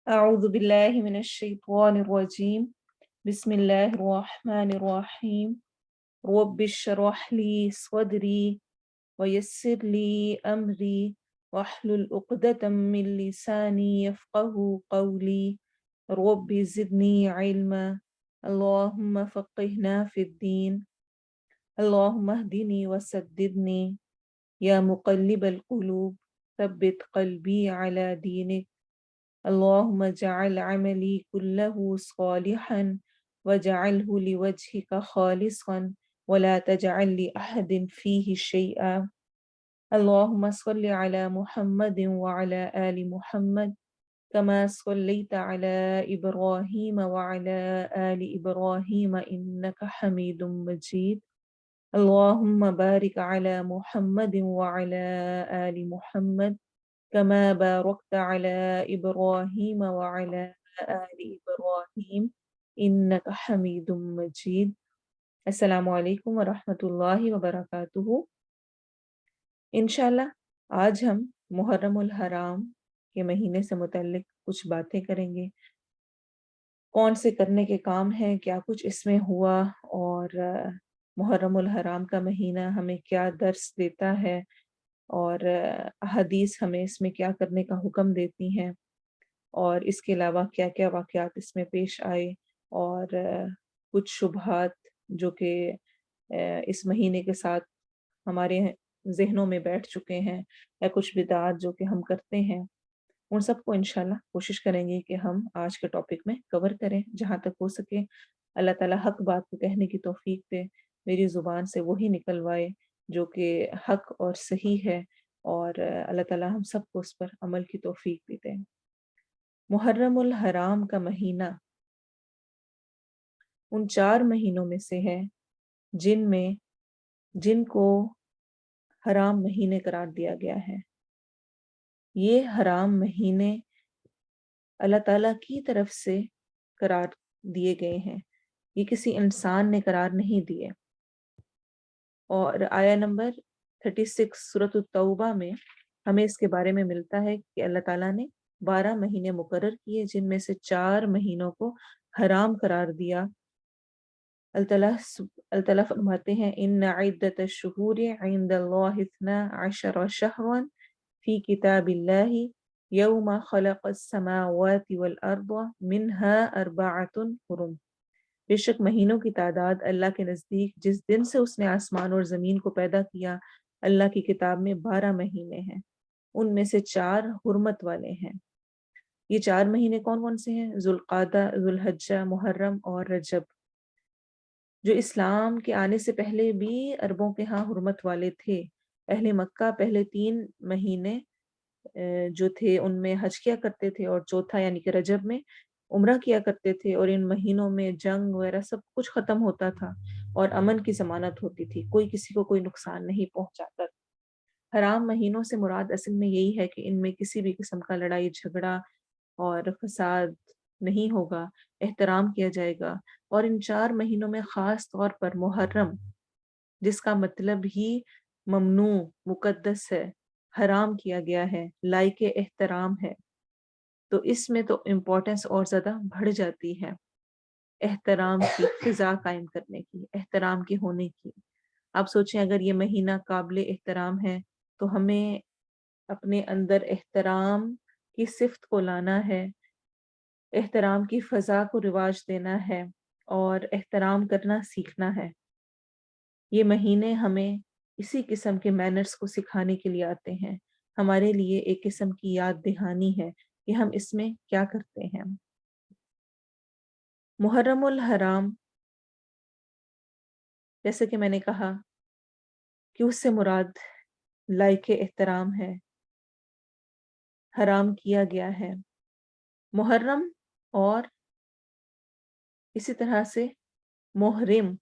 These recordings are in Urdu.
أعوذ بالله من الشيطان الرجيم. بسم الله الرحمن الرحيم. رب اشرح لي صدري ويسر لي أمري واحلل عقدة من لساني يفقه قولي. رب زدني علما. اللهم فقهنا في الدين. اللهم اهدني وسددني يا مقلب القلوب ثبت قلبي على دينك. اللهم اجعل عملي كله صالحا واجعله لوجهك خالصا ولا تجعل لأحد فيه شيئا. اللهم صل على محمد وعلى آل محمد كما صليت على إبراهيم وعلى آل إبراهيم إنك حميد مجيد. اللهم بارك على محمد وعلى آل محمد كما باركت على إبراهيم وعلى آل إبراهيم إنك حميد مجيد. السلام علیکم ورحمۃ اللہ وبرکاتہ۔ انشاءاللہ آج ہم محرم الحرام کے مہینے سے متعلق کچھ باتیں کریں گے، کون سے کرنے کے کام ہیں، کیا کچھ اس میں ہوا، اور محرم الحرام کا مہینہ ہمیں کیا درس دیتا ہے، اور حدیث ہمیں اس میں کیا کرنے کا حکم دیتی ہیں، اور اس کے علاوہ کیا کیا واقعات اس میں پیش آئے، اور کچھ شبہات جو کہ اس مہینے کے ساتھ ہمارے ذہنوں میں بیٹھ چکے ہیں، یا کچھ بدعات جو کہ ہم کرتے ہیں، ان سب کو انشاءاللہ کوشش کریں گے کہ ہم آج کے ٹاپک میں کور کریں جہاں تک ہو سکے۔ اللہ تعالیٰ حق بات کو کہنے کی توفیق دے، میری زبان سے وہی نکلوائے جو کہ حق اور صحیح ہے، اور اللہ تعالیٰ ہم سب کو اس پر عمل کی توفیق بھی دے۔ محرم الحرام کا مہینہ ان 4 مہینوں میں سے ہے جن کو حرام مہینے قرار دیا گیا ہے۔ یہ حرام مہینے اللہ تعالیٰ کی طرف سے قرار دیے گئے ہیں، یہ کسی انسان نے قرار نہیں دیے۔ اور آیہ نمبر 36 سورۃ التوبہ میں ہمیں اس کے بارے میں ملتا ہے کہ اللہ تعالیٰ نے 12 مہینے مقرر کیے، جن میں سے 4 مہینوں کو حرام قرار دیا۔ اللہ تعالیٰ فرماتے ہیں ان عدت الشہور عند اللہ 12 شہرا فی کتاب اللہ یوم خلق السماوات والارض منها 4 حرم۔ بے شک مہینوں کی تعداد اللہ کے نزدیک جس دن سے اس نے آسمان اور زمین کو پیدا کیا، اللہ کی کتاب میں 12 مہینے ہیں، ان میں سے 4 حرمت والے ہیں۔ یہ 4 مہینے کون کون سے ہیں؟ ذوالقعدہ، ذوالحجہ، محرم اور رجب، جو اسلام کے آنے سے پہلے بھی عربوں کے ہاں حرمت والے تھے۔ اہل مکہ پہلے 3 مہینے جو تھے ان میں حج کیا کرتے تھے، اور چوتھا یعنی کہ رجب میں عمرہ کیا کرتے تھے، اور ان مہینوں میں جنگ وغیرہ سب کچھ ختم ہوتا تھا اور امن کی ضمانت ہوتی تھی، کوئی کسی کو کوئی نقصان نہیں پہنچاتا۔ حرام مہینوں سے مراد اصل میں یہی ہے کہ ان میں کسی بھی قسم کا لڑائی جھگڑا اور فساد نہیں ہوگا، احترام کیا جائے گا۔ اور ان 4 مہینوں میں خاص طور پر محرم، جس کا مطلب ہی ممنوع، مقدس ہے، حرام کیا گیا ہے، لائق احترام ہے، تو اس میں تو امپورٹنس اور زیادہ بڑھ جاتی ہے احترام کی فضا قائم کرنے کی، احترام کے ہونے کی۔ آپ سوچیں اگر یہ مہینہ قابل احترام ہے تو ہمیں اپنے اندر احترام کی صفت کو لانا ہے، احترام کی فضا کو رواج دینا ہے، اور احترام کرنا سیکھنا ہے۔ یہ مہینے ہمیں اسی قسم کے مینرز کو سکھانے کے لیے آتے ہیں، ہمارے لیے ایک قسم کی یاد دہانی ہے کہ ہم اس میں کیا کرتے ہیں۔ محرم الحرام، جیسے کہ میں نے کہا کہ اس سے مراد لائق احترام ہے، حرام کیا گیا ہے۔ محرم اور اسی طرح سے محرم،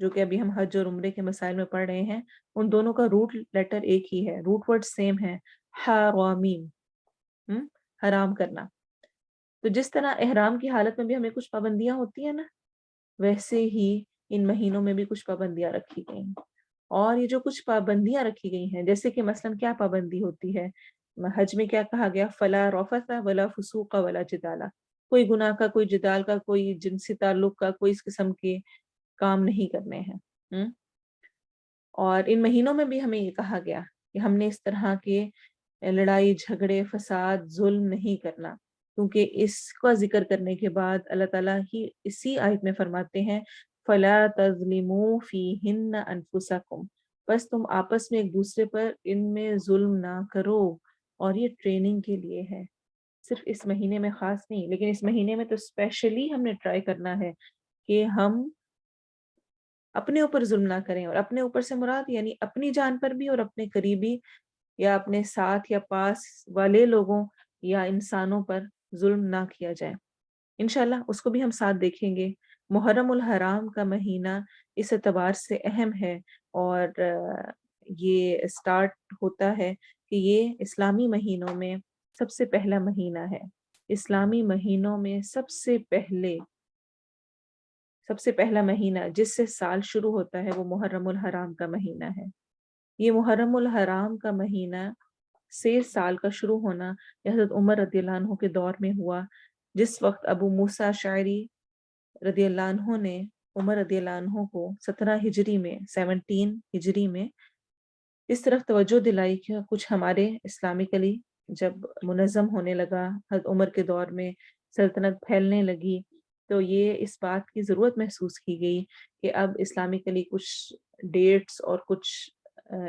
جو کہ ابھی ہم حج اور عمرے کے مسائل میں پڑھ رہے ہیں، ان دونوں کا روٹ لیٹر ایک ہی ہے، روٹ ورڈ سیم ہے، حرامین، حرام کرنا۔ تو جس طرح احرام کی حالت میں بھی ہمیں کچھ پابندیاں ہوتی ہیں نا، ویسے ہی ان مہینوں میں بھی کچھ پابندیاں رکھی گئی ہیں۔ اور یہ جو کچھ پابندیاں رکھی گئی ہیں، جیسے کہ مثلا کیا پابندی ہوتی ہے حج میں کیا کہا گیا؟ فلا رفث ولا فسوق ولا جدال، کوئی گناہ کا، کوئی جدال کا، کوئی جنسی تعلق کا، کوئی اس قسم کے کام نہیں کرنے ہیں۔ اور ان مہینوں میں بھی ہمیں یہ کہا گیا کہ ہم نے اس طرح کے لڑائی جھگڑے فساد ظلم نہیں کرنا، کیونکہ اس کا ذکر کرنے کے بعد اللہ تعالیٰ ہی اسی آیت میں فرماتے ہیں فَلَا تَظْلِمُوا فِيهِنَّ أَنفُسَكُمْ، بس تم آپس میں ایک دوسرے پر ان میں ظلم نہ کرو۔ اور یہ ٹریننگ کے لیے ہے، صرف اس مہینے میں خاص نہیں، لیکن اس مہینے میں تو اسپیشلی ہم نے ٹرائی کرنا ہے کہ ہم اپنے اوپر ظلم نہ کریں، اور اپنے اوپر سے مراد یعنی اپنی جان پر بھی اور اپنے قریبی یا اپنے ساتھ یا پاس والے لوگوں یا انسانوں پر ظلم نہ کیا جائے۔ انشاءاللہ اس کو بھی ہم ساتھ دیکھیں گے۔ محرم الحرام کا مہینہ اس اعتبار سے اہم ہے، اور یہ اسٹارٹ ہوتا ہے کہ یہ اسلامی مہینوں میں سب سے پہلا مہینہ ہے۔ اسلامی مہینوں میں سب سے پہلا مہینہ جس سے سال شروع ہوتا ہے وہ محرم الحرام کا مہینہ ہے۔ یہ محرم الحرام کا مہینہ سے سال کا شروع ہونا حضرت عمر رضی اللہ عنہ کے دور میں ہوا، جس وقت ابو موسیٰ اشعری رضی اللہ عنہ نے عمر رضی اللہ عنہ کو 17 ہجری میں اس طرف توجہ دلائی کہ کچھ ہمارے اسلامکلی جب منظم ہونے لگا، حضرت عمر کے دور میں سلطنت پھیلنے لگی، تو یہ اس بات کی ضرورت محسوس کی گئی کہ اب اسلامکلی کچھ ڈیٹس اور کچھ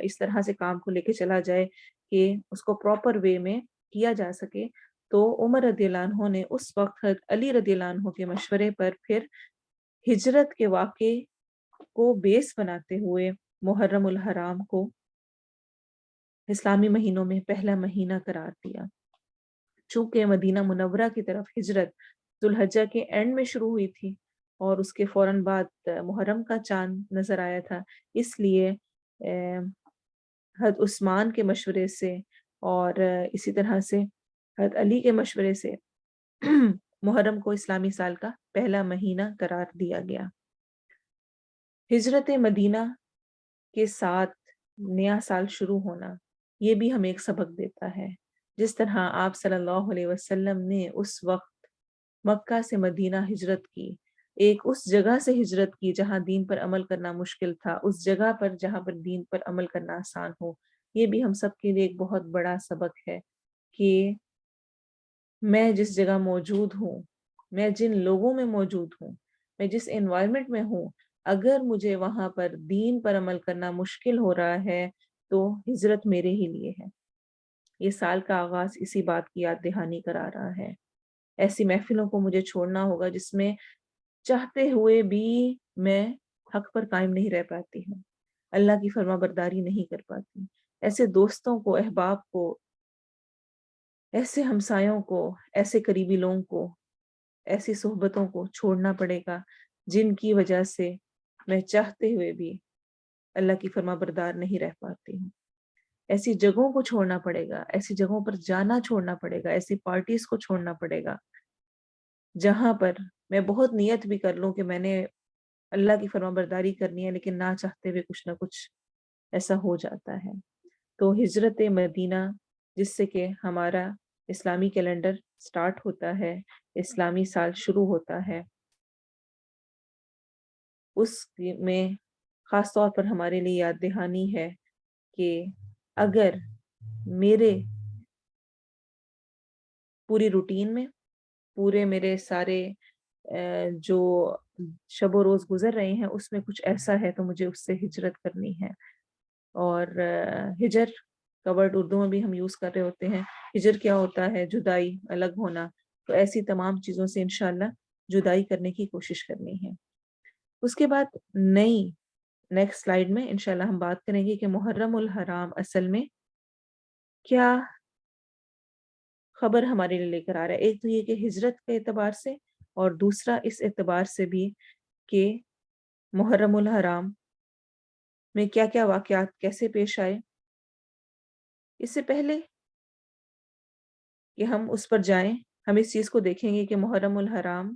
اس طرح سے کام کو لے کے چلا جائے کہ اس کو پراپر وے میں کیا جا سکے۔ تو عمر رضی اللہ عنہ نے اس وقت حضرت علی رضی اللہ عنہ کے مشورے پر پھر ہجرت کے واقعے کو بیس بناتے ہوئے محرم الحرام کو اسلامی مہینوں میں پہلا مہینہ قرار دیا۔ چونکہ مدینہ منورہ کی طرف ہجرت ذوالحجہ کے اینڈ میں شروع ہوئی تھی اور اس کے فوراً بعد محرم کا چاند نظر آیا تھا، اس لیے حضرت عثمان کے مشورے سے اور اسی طرح سے حضرت علی کے مشورے سے محرم کو اسلامی سال کا پہلا مہینہ قرار دیا گیا۔ ہجرت مدینہ کے ساتھ نیا سال شروع ہونا یہ بھی ہمیں ایک سبق دیتا ہے۔ جس طرح آپ صلی اللہ علیہ وسلم نے اس وقت مکہ سے مدینہ ہجرت کی، ایک اس جگہ سے ہجرت کی جہاں دین پر عمل کرنا مشکل تھا، اس جگہ پر جہاں پر دین پر عمل کرنا آسان ہو، یہ بھی ہم سب کے لیے ایک بہت بڑا سبق ہے کہ میں جس جگہ موجود ہوں، میں جن لوگوں میں موجود ہوں، میں جس انوائرمنٹ میں ہوں، اگر مجھے وہاں پر دین پر عمل کرنا مشکل ہو رہا ہے تو ہجرت میرے ہی لیے ہے۔ یہ سال کا آغاز اسی بات کی یاد دہانی کرا رہا ہے۔ ایسی محفلوں کو مجھے چھوڑنا ہوگا جس میں چاہتے ہوئے بھی میں حق پر قائم نہیں رہ پاتی ہوں، اللہ کی فرما برداری نہیں کر پاتی۔ ایسے دوستوں کو، احباب کو، ایسے ہمسایوں کو، ایسے قریبی لوگوں کو، ایسی صحبتوں کو چھوڑنا پڑے گا جن کی وجہ سے میں چاہتے ہوئے بھی اللہ کی فرما بردار نہیں رہ پاتی ہوں۔ ایسی جگہوں کو چھوڑنا پڑے گا، ایسی جگہوں پر جانا چھوڑنا پڑے گا، ایسی پارٹیز کو چھوڑنا پڑے گا جہاں پر میں بہت نیت بھی کر لوں کہ میں نے اللہ کی فرما برداری کرنی ہے، لیکن نہ چاہتے ہوئے کچھ نہ کچھ ایسا ہو جاتا ہے۔ تو ہجرت مدینہ جس سے کہ ہمارا اسلامی کیلنڈر سٹارٹ ہوتا ہے، اسلامی سال شروع ہوتا ہے، اس میں خاص طور پر ہمارے لیے یاد دہانی ہے کہ اگر میرے پوری روٹین میں، پورے میرے سارے جو شب و روز گزر رہے ہیں اس میں کچھ ایسا ہے تو مجھے اس سے ہجرت کرنی ہے۔ اور ہجر کا ورڈ اردو میں بھی ہم یوز کر رہے ہوتے ہیں۔ ہجر کیا ہوتا ہے؟ جدائی، الگ ہونا۔ تو ایسی تمام چیزوں سے انشاءاللہ جدائی کرنے کی کوشش کرنی ہے۔ اس کے بعد نیکسٹ سلائیڈ میں انشاءاللہ ہم بات کریں گے کہ محرم الحرام اصل میں کیا خبر ہمارے لیے لے کر آ رہا ہے۔ ایک تو یہ کہ ہجرت کے اعتبار سے، اور دوسرا اس اعتبار سے بھی کہ محرم الحرام میں کیا کیا واقعات کیسے پیش آئے۔ اس سے پہلے کہ ہم اس پر جائیں، ہم اس چیز کو دیکھیں گے کہ محرم الحرام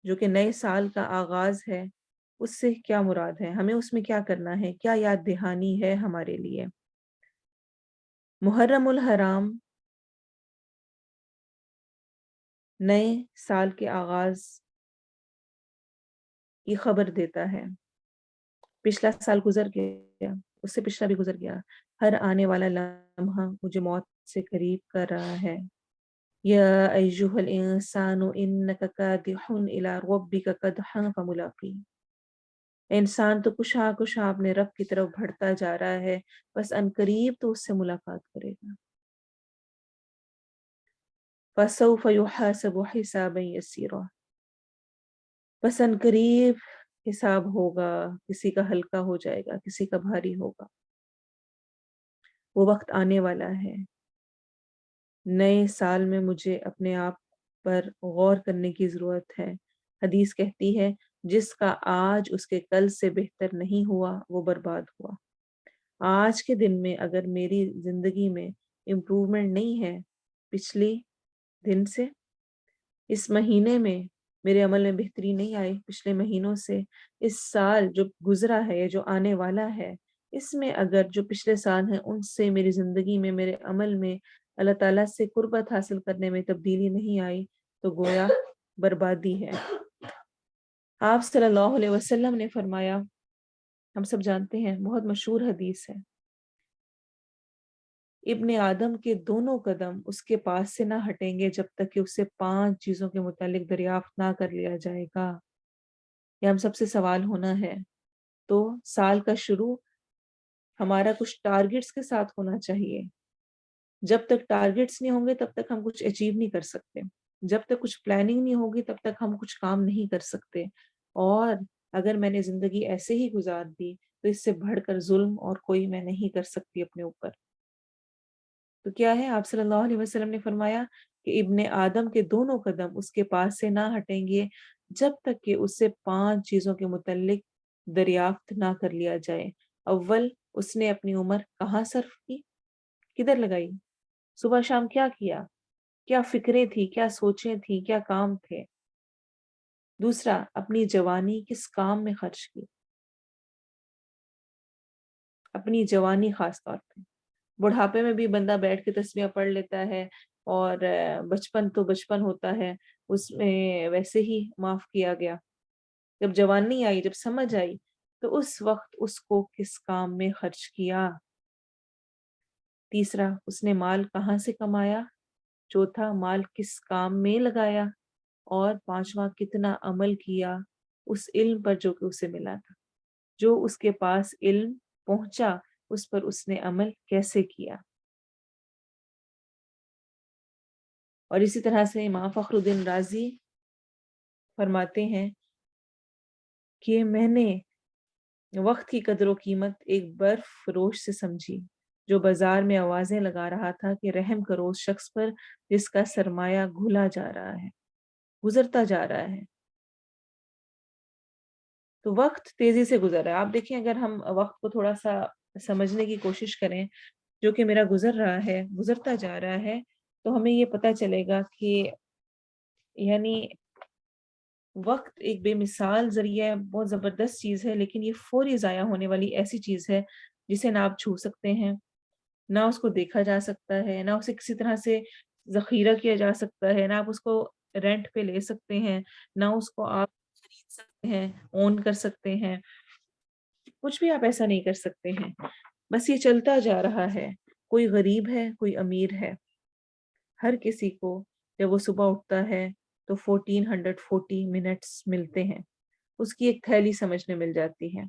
جو کہ نئے سال کا آغاز ہے، اس سے کیا مراد ہے، ہمیں اس میں کیا کرنا ہے، کیا یاد دہانی ہے ہمارے لیے۔ محرم الحرام نئے سال کے آغاز کی خبر دیتا ہے. پچھلا سال گزر گیا، اس سے پچھلا بھی گزر گیا، ہر آنے والا لمحہ مجھے موت سے قریب کر رہا ہے. یا ایہا الانسان انک کادح الی ربک کدحا فملاقی. انسان تو کشا کشا اپنے رب کی طرف بڑھتا جا رہا ہے، بس عنقریب تو اس سے ملاقات کرے گا. فسوف یحاسب حسابا یسیرا. بس عنقریب حساب ہوگا، کسی کا ہلکا ہو جائے گا، کسی کا بھاری ہوگا. وہ وقت آنے والا ہے. نئے سال میں مجھے اپنے آپ پر غور کرنے کی ضرورت ہے. حدیث کہتی ہے جس کا آج اس کے کل سے بہتر نہیں ہوا وہ برباد ہوا. آج کے دن میں اگر میری زندگی میں امپروومنٹ نہیں ہے پچھلی دن سے، اس مہینے میں میرے عمل میں بہتری نہیں آئی پچھلے مہینوں سے، اس سال جو گزرا ہے یا جو آنے والا ہے اس میں اگر جو پچھلے سال ہیں ان سے میری زندگی میں میرے عمل میں اللہ تعالیٰ سے قربت حاصل کرنے میں تبدیلی نہیں آئی تو گویا بربادی ہے. آپ صلی اللہ علیہ وسلم نے فرمایا، ہم سب جانتے ہیں، بہت مشہور حدیث ہے، ابن آدم کے دونوں قدم اس کے پاس سے نہ ہٹیں گے جب تک کہ اسے 5 چیزوں کے متعلق دریافت نہ کر لیا جائے گا. یہ ہم سب سے سوال ہونا ہے. تو سال کا شروع ہمارا کچھ ٹارگٹس کے ساتھ ہونا چاہیے. جب تک ٹارگٹس نہیں ہوں گے تب تک ہم کچھ اچیو نہیں کر سکتے. جب تک کچھ پلاننگ نہیں ہوگی تب تک ہم کچھ کام نہیں کر سکتے. اور اگر میں نے زندگی ایسے ہی گزار دی تو اس سے بڑھ کر ظلم اور کوئی میں نہیں کر سکتی اپنے اوپر. تو کیا ہے، آپ صلی اللہ علیہ وسلم نے فرمایا کہ ابن آدم کے دونوں قدم اس کے پاس سے نہ ہٹیں گے جب تک کہ اس سے 5 چیزوں کے متعلق دریافت نہ کر لیا جائے. اول، اس نے اپنی عمر کہاں صرف کی، کدھر لگائی، صبح شام کیا کیا، کیا فکریں تھی، کیا سوچیں تھی، کیا کام تھے. دوسرا، اپنی جوانی کس کام میں خرچ کی، اپنی جوانی خاص طور پہ. بڑھاپے میں بھی بندہ بیٹھ کے تسبیح پڑھ لیتا ہے اور بچپن تو بچپن ہوتا ہے، اس میں ویسے ہی معاف کیا گیا. جب جوانی آئی، جب سمجھ آئی تو اس وقت اس کو کس کام میں خرچ کیا. تیسرا، اس نے مال کہاں سے کمایا. چوتھا، مال کس کام میں لگایا. اور پانچواں، کتنا عمل کیا اس علم پر جو کہ اسے ملا تھا. جو اس کے پاس علم پہنچا اس پر اس نے عمل کیسے کیا. اور اسی طرح سے امام فخر الدین رازی فرماتے ہیں کہ میں نے وقت کی قدر و قیمت ایک برف فروش سے سمجھی جو بازار میں آوازیں لگا رہا تھا کہ رحم کرو اس شخص پر جس کا سرمایہ گھلا جا رہا ہے، گزرتا جا رہا ہے. تو وقت تیزی سے گزر رہا ہے. آپ دیکھیں اگر ہم وقت کو تھوڑا سا سمجھنے کی کوشش کریں جو کہ میرا گزر رہا ہے، گزرتا جا رہا ہے، تو ہمیں یہ پتہ چلے گا کہ یعنی وقت ایک بے مثال ذریعہ ہے، بہت زبردست چیز ہے، لیکن یہ فوری ضائع ہونے والی ایسی چیز ہے جسے نہ آپ چھو سکتے ہیں، نہ اس کو دیکھا جا سکتا ہے، نہ اسے کسی طرح سے ذخیرہ کیا جا سکتا ہے، نہ آپ اس کو رینٹ پہ لے سکتے ہیں، نہ اس کو آپ خرید سکتے ہیں، اون کر سکتے ہیں. کچھ بھی آپ ایسا نہیں کر سکتے ہیں. بس یہ چلتا جا رہا ہے. کوئی غریب ہے، کوئی امیر ہے. ہر کسی کو جب وہ صبح اٹھتا ہے تو 1440 منٹس ملتے ہیں، اس کی ایک تھیلی سمجھنے مل جاتی ہے.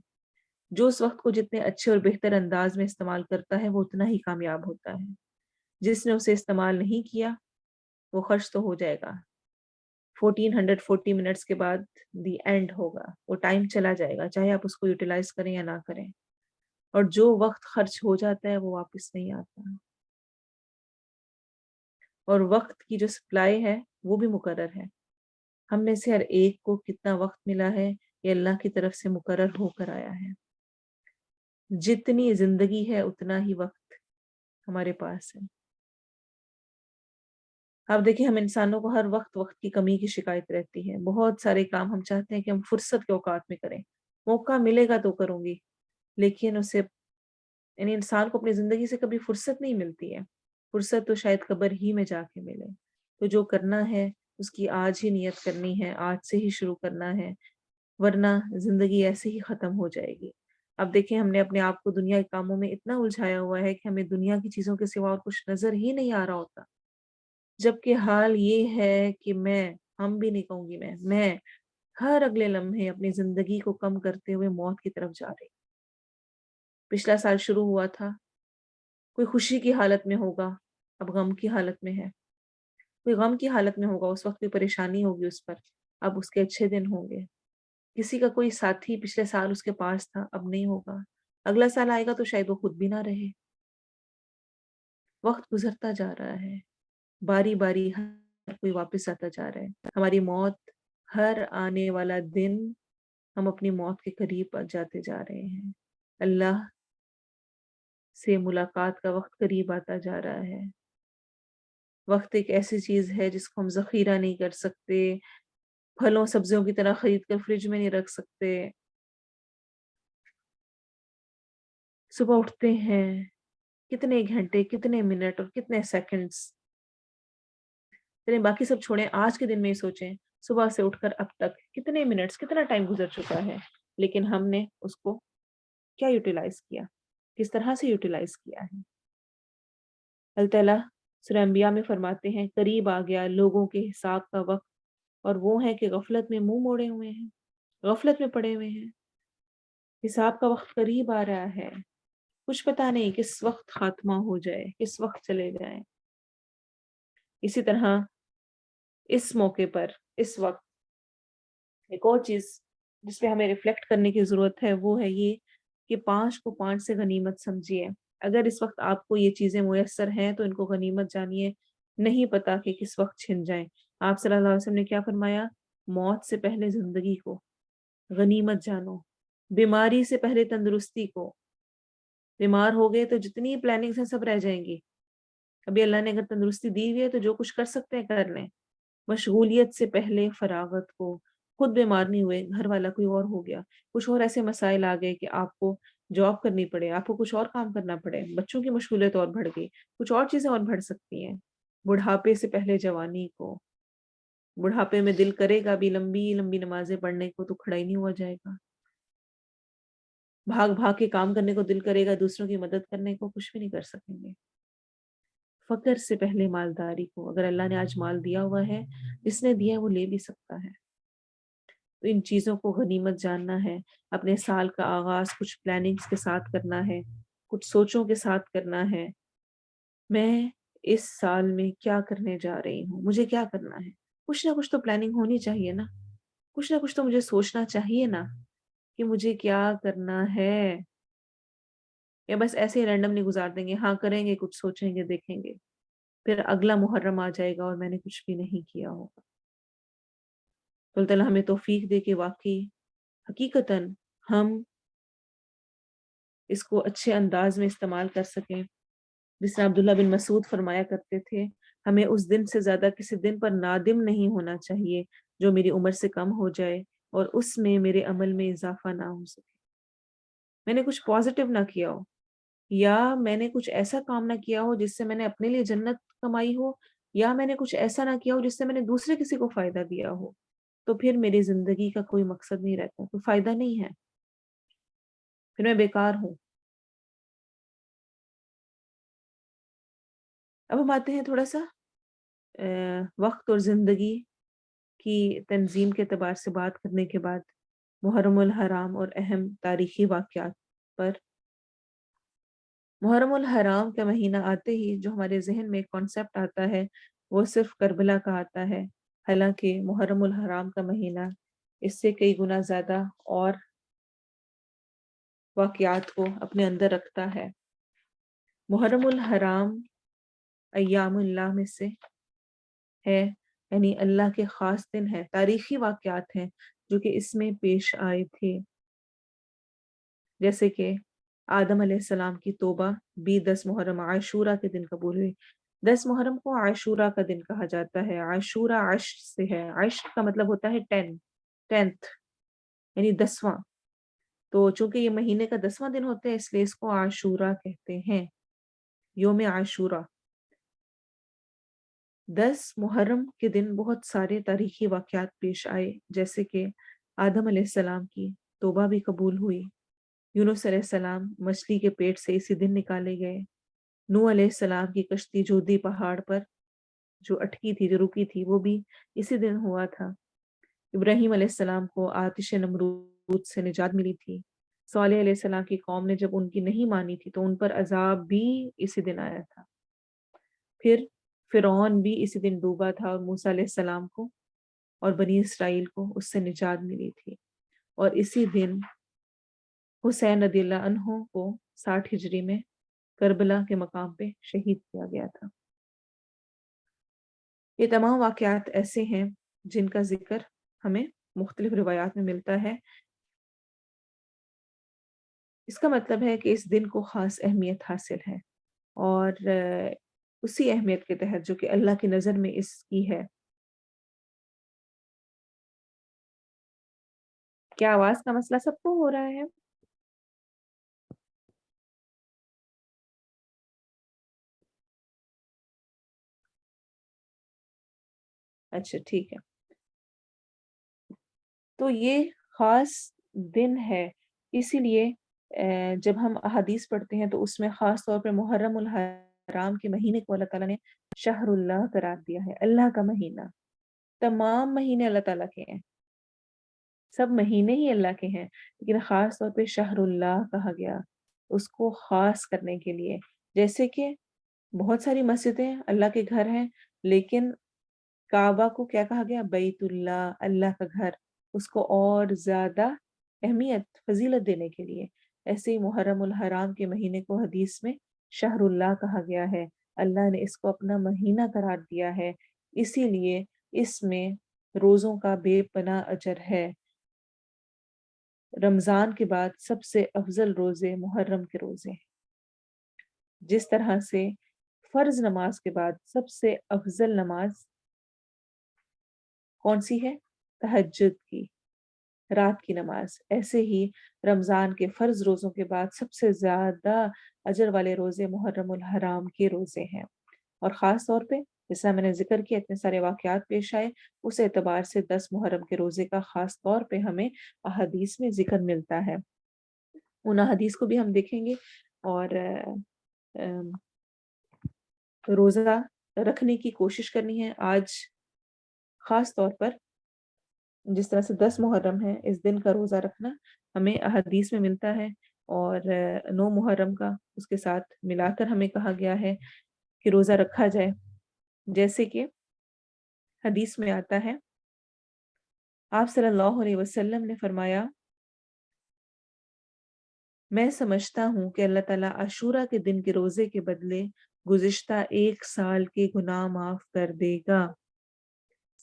جو اس وقت کو جتنے اچھے اور بہتر انداز میں استعمال کرتا ہے وہ اتنا ہی کامیاب ہوتا ہے. جس نے اسے استعمال نہیں کیا وہ خرچ تو ہو جائے گا. 1440 منٹس کے بعد دی اینڈ ہوگا، وہ ٹائم چلا جائے گا، چاہے آپ اس کو یوٹیلائز کریں یا نہ کریں. اور جو وقت خرچ ہو جاتا ہے وہ واپس نہیں آتا. اور وقت کی جو سپلائی ہے وہ بھی مقرر ہے. ہم میں سے ہر ایک کو کتنا وقت ملا ہے یہ اللہ کی طرف سے مقرر ہو کر آیا ہے. جتنی زندگی ہے اتنا ہی وقت ہمارے پاس ہے. آپ دیکھیں ہم انسانوں کو ہر وقت وقت کی کمی کی شکایت رہتی ہے. بہت سارے کام ہم چاہتے ہیں کہ ہم فرصت کے اوقات میں کریں، موقع ملے گا تو کروں گی، لیکن اسے یعنی انسان کو اپنی زندگی سے کبھی فرصت نہیں ملتی ہے، فرصت تو شاید قبر ہی میں جا کے ملے۔ تو جو کرنا ہے اس کی آج ہی نیت کرنی ہے، آج سے ہی شروع کرنا ہے، ورنہ زندگی ایسے ہی ختم ہو جائے گی۔ اب دیکھیں ہم نے اپنے آپ کو دنیا کے کاموں میں اتنا الجھایا ہوا ہے کہ ہمیں دنیا کی چیزوں کے سوا اور کچھ نظر ہی نہیں آ رہا ہوتا، جبکہ حال یہ ہے کہ ہم بھی نہیں کہوں گی میں ہر اگلے لمحے اپنی زندگی کو کم کرتے ہوئے موت کی طرف جا رہی۔ پچھلا سال شروع ہوا تھا، کوئی خوشی کی حالت میں ہوگا، اب غم کی حالت میں ہے، کوئی غم کی حالت میں ہوگا، اس وقت کوئی پریشانی ہوگی اس پر، اب اس کے اچھے دن ہوں گے۔ کسی کا کوئی ساتھی پچھلے سال اس کے پاس تھا، اب نہیں ہوگا، اگلا سال آئے گا تو شاید وہ خود بھی نہ رہے۔ وقت گزرتا جا رہا ہے، باری باری ہر کوئی واپس آتا جا رہا ہے۔ ہماری موت، ہر آنے والا دن ہم اپنی موت کے قریب جاتے جا رہے ہیں۔ اللہ سے ملاقات کا وقت قریب آتا جا رہا ہے۔ وقت ایک ایسی چیز ہے جس کو ہم ذخیرہ نہیں کر سکتے، پھلوں سبزیوں کی طرح خرید کر فریج میں نہیں رکھ سکتے۔ صبح اٹھتے ہیں، کتنے گھنٹے، کتنے منٹ اور کتنے سیکنڈز، چلیں باقی سب چھوڑیں، آج کے دن میں ہی سوچیں صبح سے اٹھ کر اب تک کتنے منٹس، کتنا ٹائم گزر چکا ہے، لیکن ہم نے اس کو کیا یوٹیلائز کیا، کس طرح سے یوٹیلائز کیا ہے۔ اللہ تعالیٰ سورہ انبیاء میں فرماتے ہیں قریب آ گیا لوگوں کے حساب کا وقت، اور وہ ہے کہ غفلت میں منہ موڑے ہوئے ہیں، غفلت میں پڑے ہوئے ہیں۔ حساب کا وقت قریب آ رہا ہے، کچھ پتہ نہیں کس وقت خاتمہ ہو جائے، کس وقت چلے جائیں۔ اسی طرح اس موقع پر، اس وقت ایک اور چیز جس پہ ہمیں ریفلیکٹ کرنے کی ضرورت ہے وہ ہے یہ کہ 5 کو 5 سے غنیمت سمجھیے۔ اگر اس وقت آپ کو یہ چیزیں میسر ہیں تو ان کو غنیمت جانیے، نہیں پتا کہ کس وقت چھن جائیں۔ آپ صلی اللہ علیہ وسلم نے کیا فرمایا؟ موت سے پہلے زندگی کو غنیمت جانو، بیماری سے پہلے تندرستی کو۔ بیمار ہو گئے تو جتنی پلاننگز ہیں سب رہ جائیں گی۔ ابھی اللہ نے اگر تندرستی دی ہوئی ہے تو جو کچھ کر سکتے ہیں کر لیں۔ مشغولیت سے پہلے فراغت کو، خود بیمار نہیں ہوئے، گھر والا کوئی اور ہو گیا، کچھ اور ایسے مسائل آ گئے کہ آپ کو جاب کرنی پڑے، آپ کو کچھ اور کام کرنا پڑے، بچوں کی مشغولیت اور بڑھ گئی، کچھ اور چیزیں اور بڑھ سکتی ہیں۔ بڑھاپے سے پہلے جوانی کو، بڑھاپے میں دل کرے گا بھی لمبی لمبی نمازیں پڑھنے کو تو کھڑا ہی نہیں ہوا جائے گا۔ بھاگ بھاگ کے کام کرنے کو دل کرے گا، دوسروں کی مدد کرنے کو کچھ بھی نہیں کر سکیں گے۔ فقر سے پہلے مالداری کو، اگر اللہ نے آج مال دیا ہوا ہے، جس نے دیا ہے وہ لے بھی سکتا ہے۔ تو ان چیزوں کو غنیمت جاننا ہے، اپنے سال کا آغاز کچھ پلاننگز کے ساتھ کرنا ہے، کچھ سوچوں کے ساتھ کرنا ہے۔ میں اس سال میں کیا کرنے جا رہی ہوں، مجھے کیا کرنا ہے، کچھ نہ کچھ تو پلاننگ ہونی چاہیے نا، کچھ نہ کچھ تو مجھے سوچنا چاہیے نا کہ مجھے کیا کرنا ہے، یا بس ایسے ہی رینڈملی گزار دیں گے، ہاں کریں گے، کچھ سوچیں گے، دیکھیں گے، پھر اگلا محرم آ جائے گا اور میں نے کچھ بھی نہیں کیا ہوگا۔ تو اللہ تعالیٰ ہمیں توفیق دے کہ واقعی حقیقتاً ہم اس کو اچھے انداز میں استعمال کر سکیں۔ جس طرح عبداللہ بن مسعود فرمایا کرتے تھے ہمیں اس دن سے زیادہ کسی دن پر نادم نہیں ہونا چاہیے جو میری عمر سے کم ہو جائے اور اس میں میرے عمل میں اضافہ نہ ہو سکے۔ میں نے کچھ پازیٹیو نہ کیا ہو، یا میں نے کچھ ایسا کام نہ کیا ہو جس سے میں نے اپنے لیے جنت کمائی ہو، یا میں نے کچھ ایسا نہ کیا ہو جس سے میں نے دوسرے کسی کو فائدہ دیا ہو، تو پھر میری زندگی کا کوئی مقصد نہیں رہتا، کوئی فائدہ نہیں ہے، پھر میں بیکار ہوں۔ اب ہم آتے ہیں تھوڑا سا وقت اور زندگی کی تنظیم کے اعتبار سے بات کرنے کے بعد محرم الحرام اور اہم تاریخی واقعات پر۔ محرم الحرام کا مہینہ آتے ہی جو ہمارے ذہن میں ایک کانسیپٹ آتا ہے وہ صرف کربلا کا آتا ہے، حالانکہ محرم الحرام کا مہینہ اس سے کئی گنا زیادہ اور واقعات کو اپنے اندر رکھتا ہے۔ محرم الحرام ایام اللہ میں سے ہے، یعنی اللہ کے خاص دن ہے، تاریخی واقعات ہیں جو کہ اس میں پیش آئے تھے، جیسے کہ آدم علیہ السلام کی توبہ بھی 10 محرم عاشورہ کے دن قبول ہوئی۔ 10 محرم کو عاشورہ کا دن کہا جاتا ہے۔ عاشورہ عشر سے ہے، عشر کا مطلب ہوتا ہے 10، 10th یعنی 10واں۔ تو چونکہ یہ مہینے کا 10واں دن ہوتا ہے اس لیے اس کو عاشورہ کہتے ہیں، یوم عاشورہ۔ 10 محرم کے دن بہت سارے تاریخی واقعات پیش آئے، جیسے کہ آدم علیہ السلام کی توبہ بھی قبول ہوئی، یونس علیہ السلام مچھلی کے پیٹ سے اسی دن نکالے گئے، نوح علیہ السلام کی کشتی جودی پہاڑ پر جو اٹکی تھی، جو رکی تھی، وہ بھی اسی دن ہوا تھا، ابراہیم علیہ السلام کو آتش نمرود سے نجات ملی تھی، صالح علیہ السلام کی قوم نے جب ان کی نہیں مانی تھی تو ان پر عذاب بھی اسی دن آیا تھا، پھر فرعون بھی اسی دن ڈوبا تھا اور موسیٰ علیہ السلام کو اور بنی اسرائیل کو اس سے نجات ملی تھی، اور اسی دن حسین رضی اللہ عنہ کو 60 ہجری میں کربلا کے مقام پہ شہید کیا گیا تھا۔ یہ تمام واقعات ایسے ہیں جن کا ذکر ہمیں مختلف روایات میں ملتا ہے۔ اس کا مطلب ہے کہ اس دن کو خاص اہمیت حاصل ہے، اور اسی اہمیت کے تحت جو کہ اللہ کی نظر میں اس کی ہے۔ کیا آواز کا مسئلہ سب کو ہو رہا ہے؟ اچھا ٹھیک ہے، تو یہ خاص دن ہے، اسی لیے جب ہم احادیث پڑھتے ہیں تو اس میں خاص طور پہ محرم الحرام کے مہینے کو اللہ تعالیٰ نے شہر اللہ قرار دیا ہے، اللہ کا مہینہ۔ تمام مہینے اللہ تعالیٰ کے ہیں، سب مہینے ہی اللہ کے ہیں، لیکن خاص طور پہ شہر اللہ کہا گیا اس کو خاص کرنے کے لیے۔ جیسے کہ بہت ساری مسجدیں اللہ کے گھر ہیں، لیکن کعبہ کو کیا کہا گیا؟ بیت اللہ، اللہ کا گھر، اس کو اور زیادہ اہمیت فضیلت دینے کے لیے۔ ایسے ہی محرم الحرام کے مہینے کو حدیث میں شہر اللہ کہا گیا ہے، اللہ نے اس کو اپنا مہینہ قرار دیا ہے، اسی لیے اس میں روزوں کا بے پناہ اجر ہے۔ رمضان کے بعد سب سے افضل روزے محرم کے روزے ہیں، جس طرح سے فرض نماز کے بعد سب سے افضل نماز کون سی ہے؟ تہجد کی، رات کی نماز، ایسے ہی رمضان کے فرض روزوں کے بعد سب سے زیادہ اجر والے روزے محرم الحرام کے روزے ہیں، اور خاص طور پہ جیسا میں نے ذکر کیا اتنے سارے واقعات پیش آئے، اس اعتبار سے 10 محرم کے روزے کا خاص طور پہ ہمیں احادیث میں ذکر ملتا ہے۔ ان احادیث کو بھی ہم دیکھیں گے، اور روزہ رکھنے کی کوشش کرنی ہے۔ آج خاص طور پر جس طرح سے 10 محرم ہے، اس دن کا روزہ رکھنا ہمیں احادیث میں ملتا ہے، اور 9 محرم کا اس کے ساتھ ملا کر ہمیں کہا گیا ہے کہ روزہ رکھا جائے، جیسے کہ حدیث میں آتا ہے، آپ صلی اللہ علیہ وسلم نے فرمایا، میں سمجھتا ہوں کہ اللہ تعالیٰ عاشورہ کے دن کے روزے کے بدلے گزشتہ 1 سال کے گناہ معاف کر دے گا۔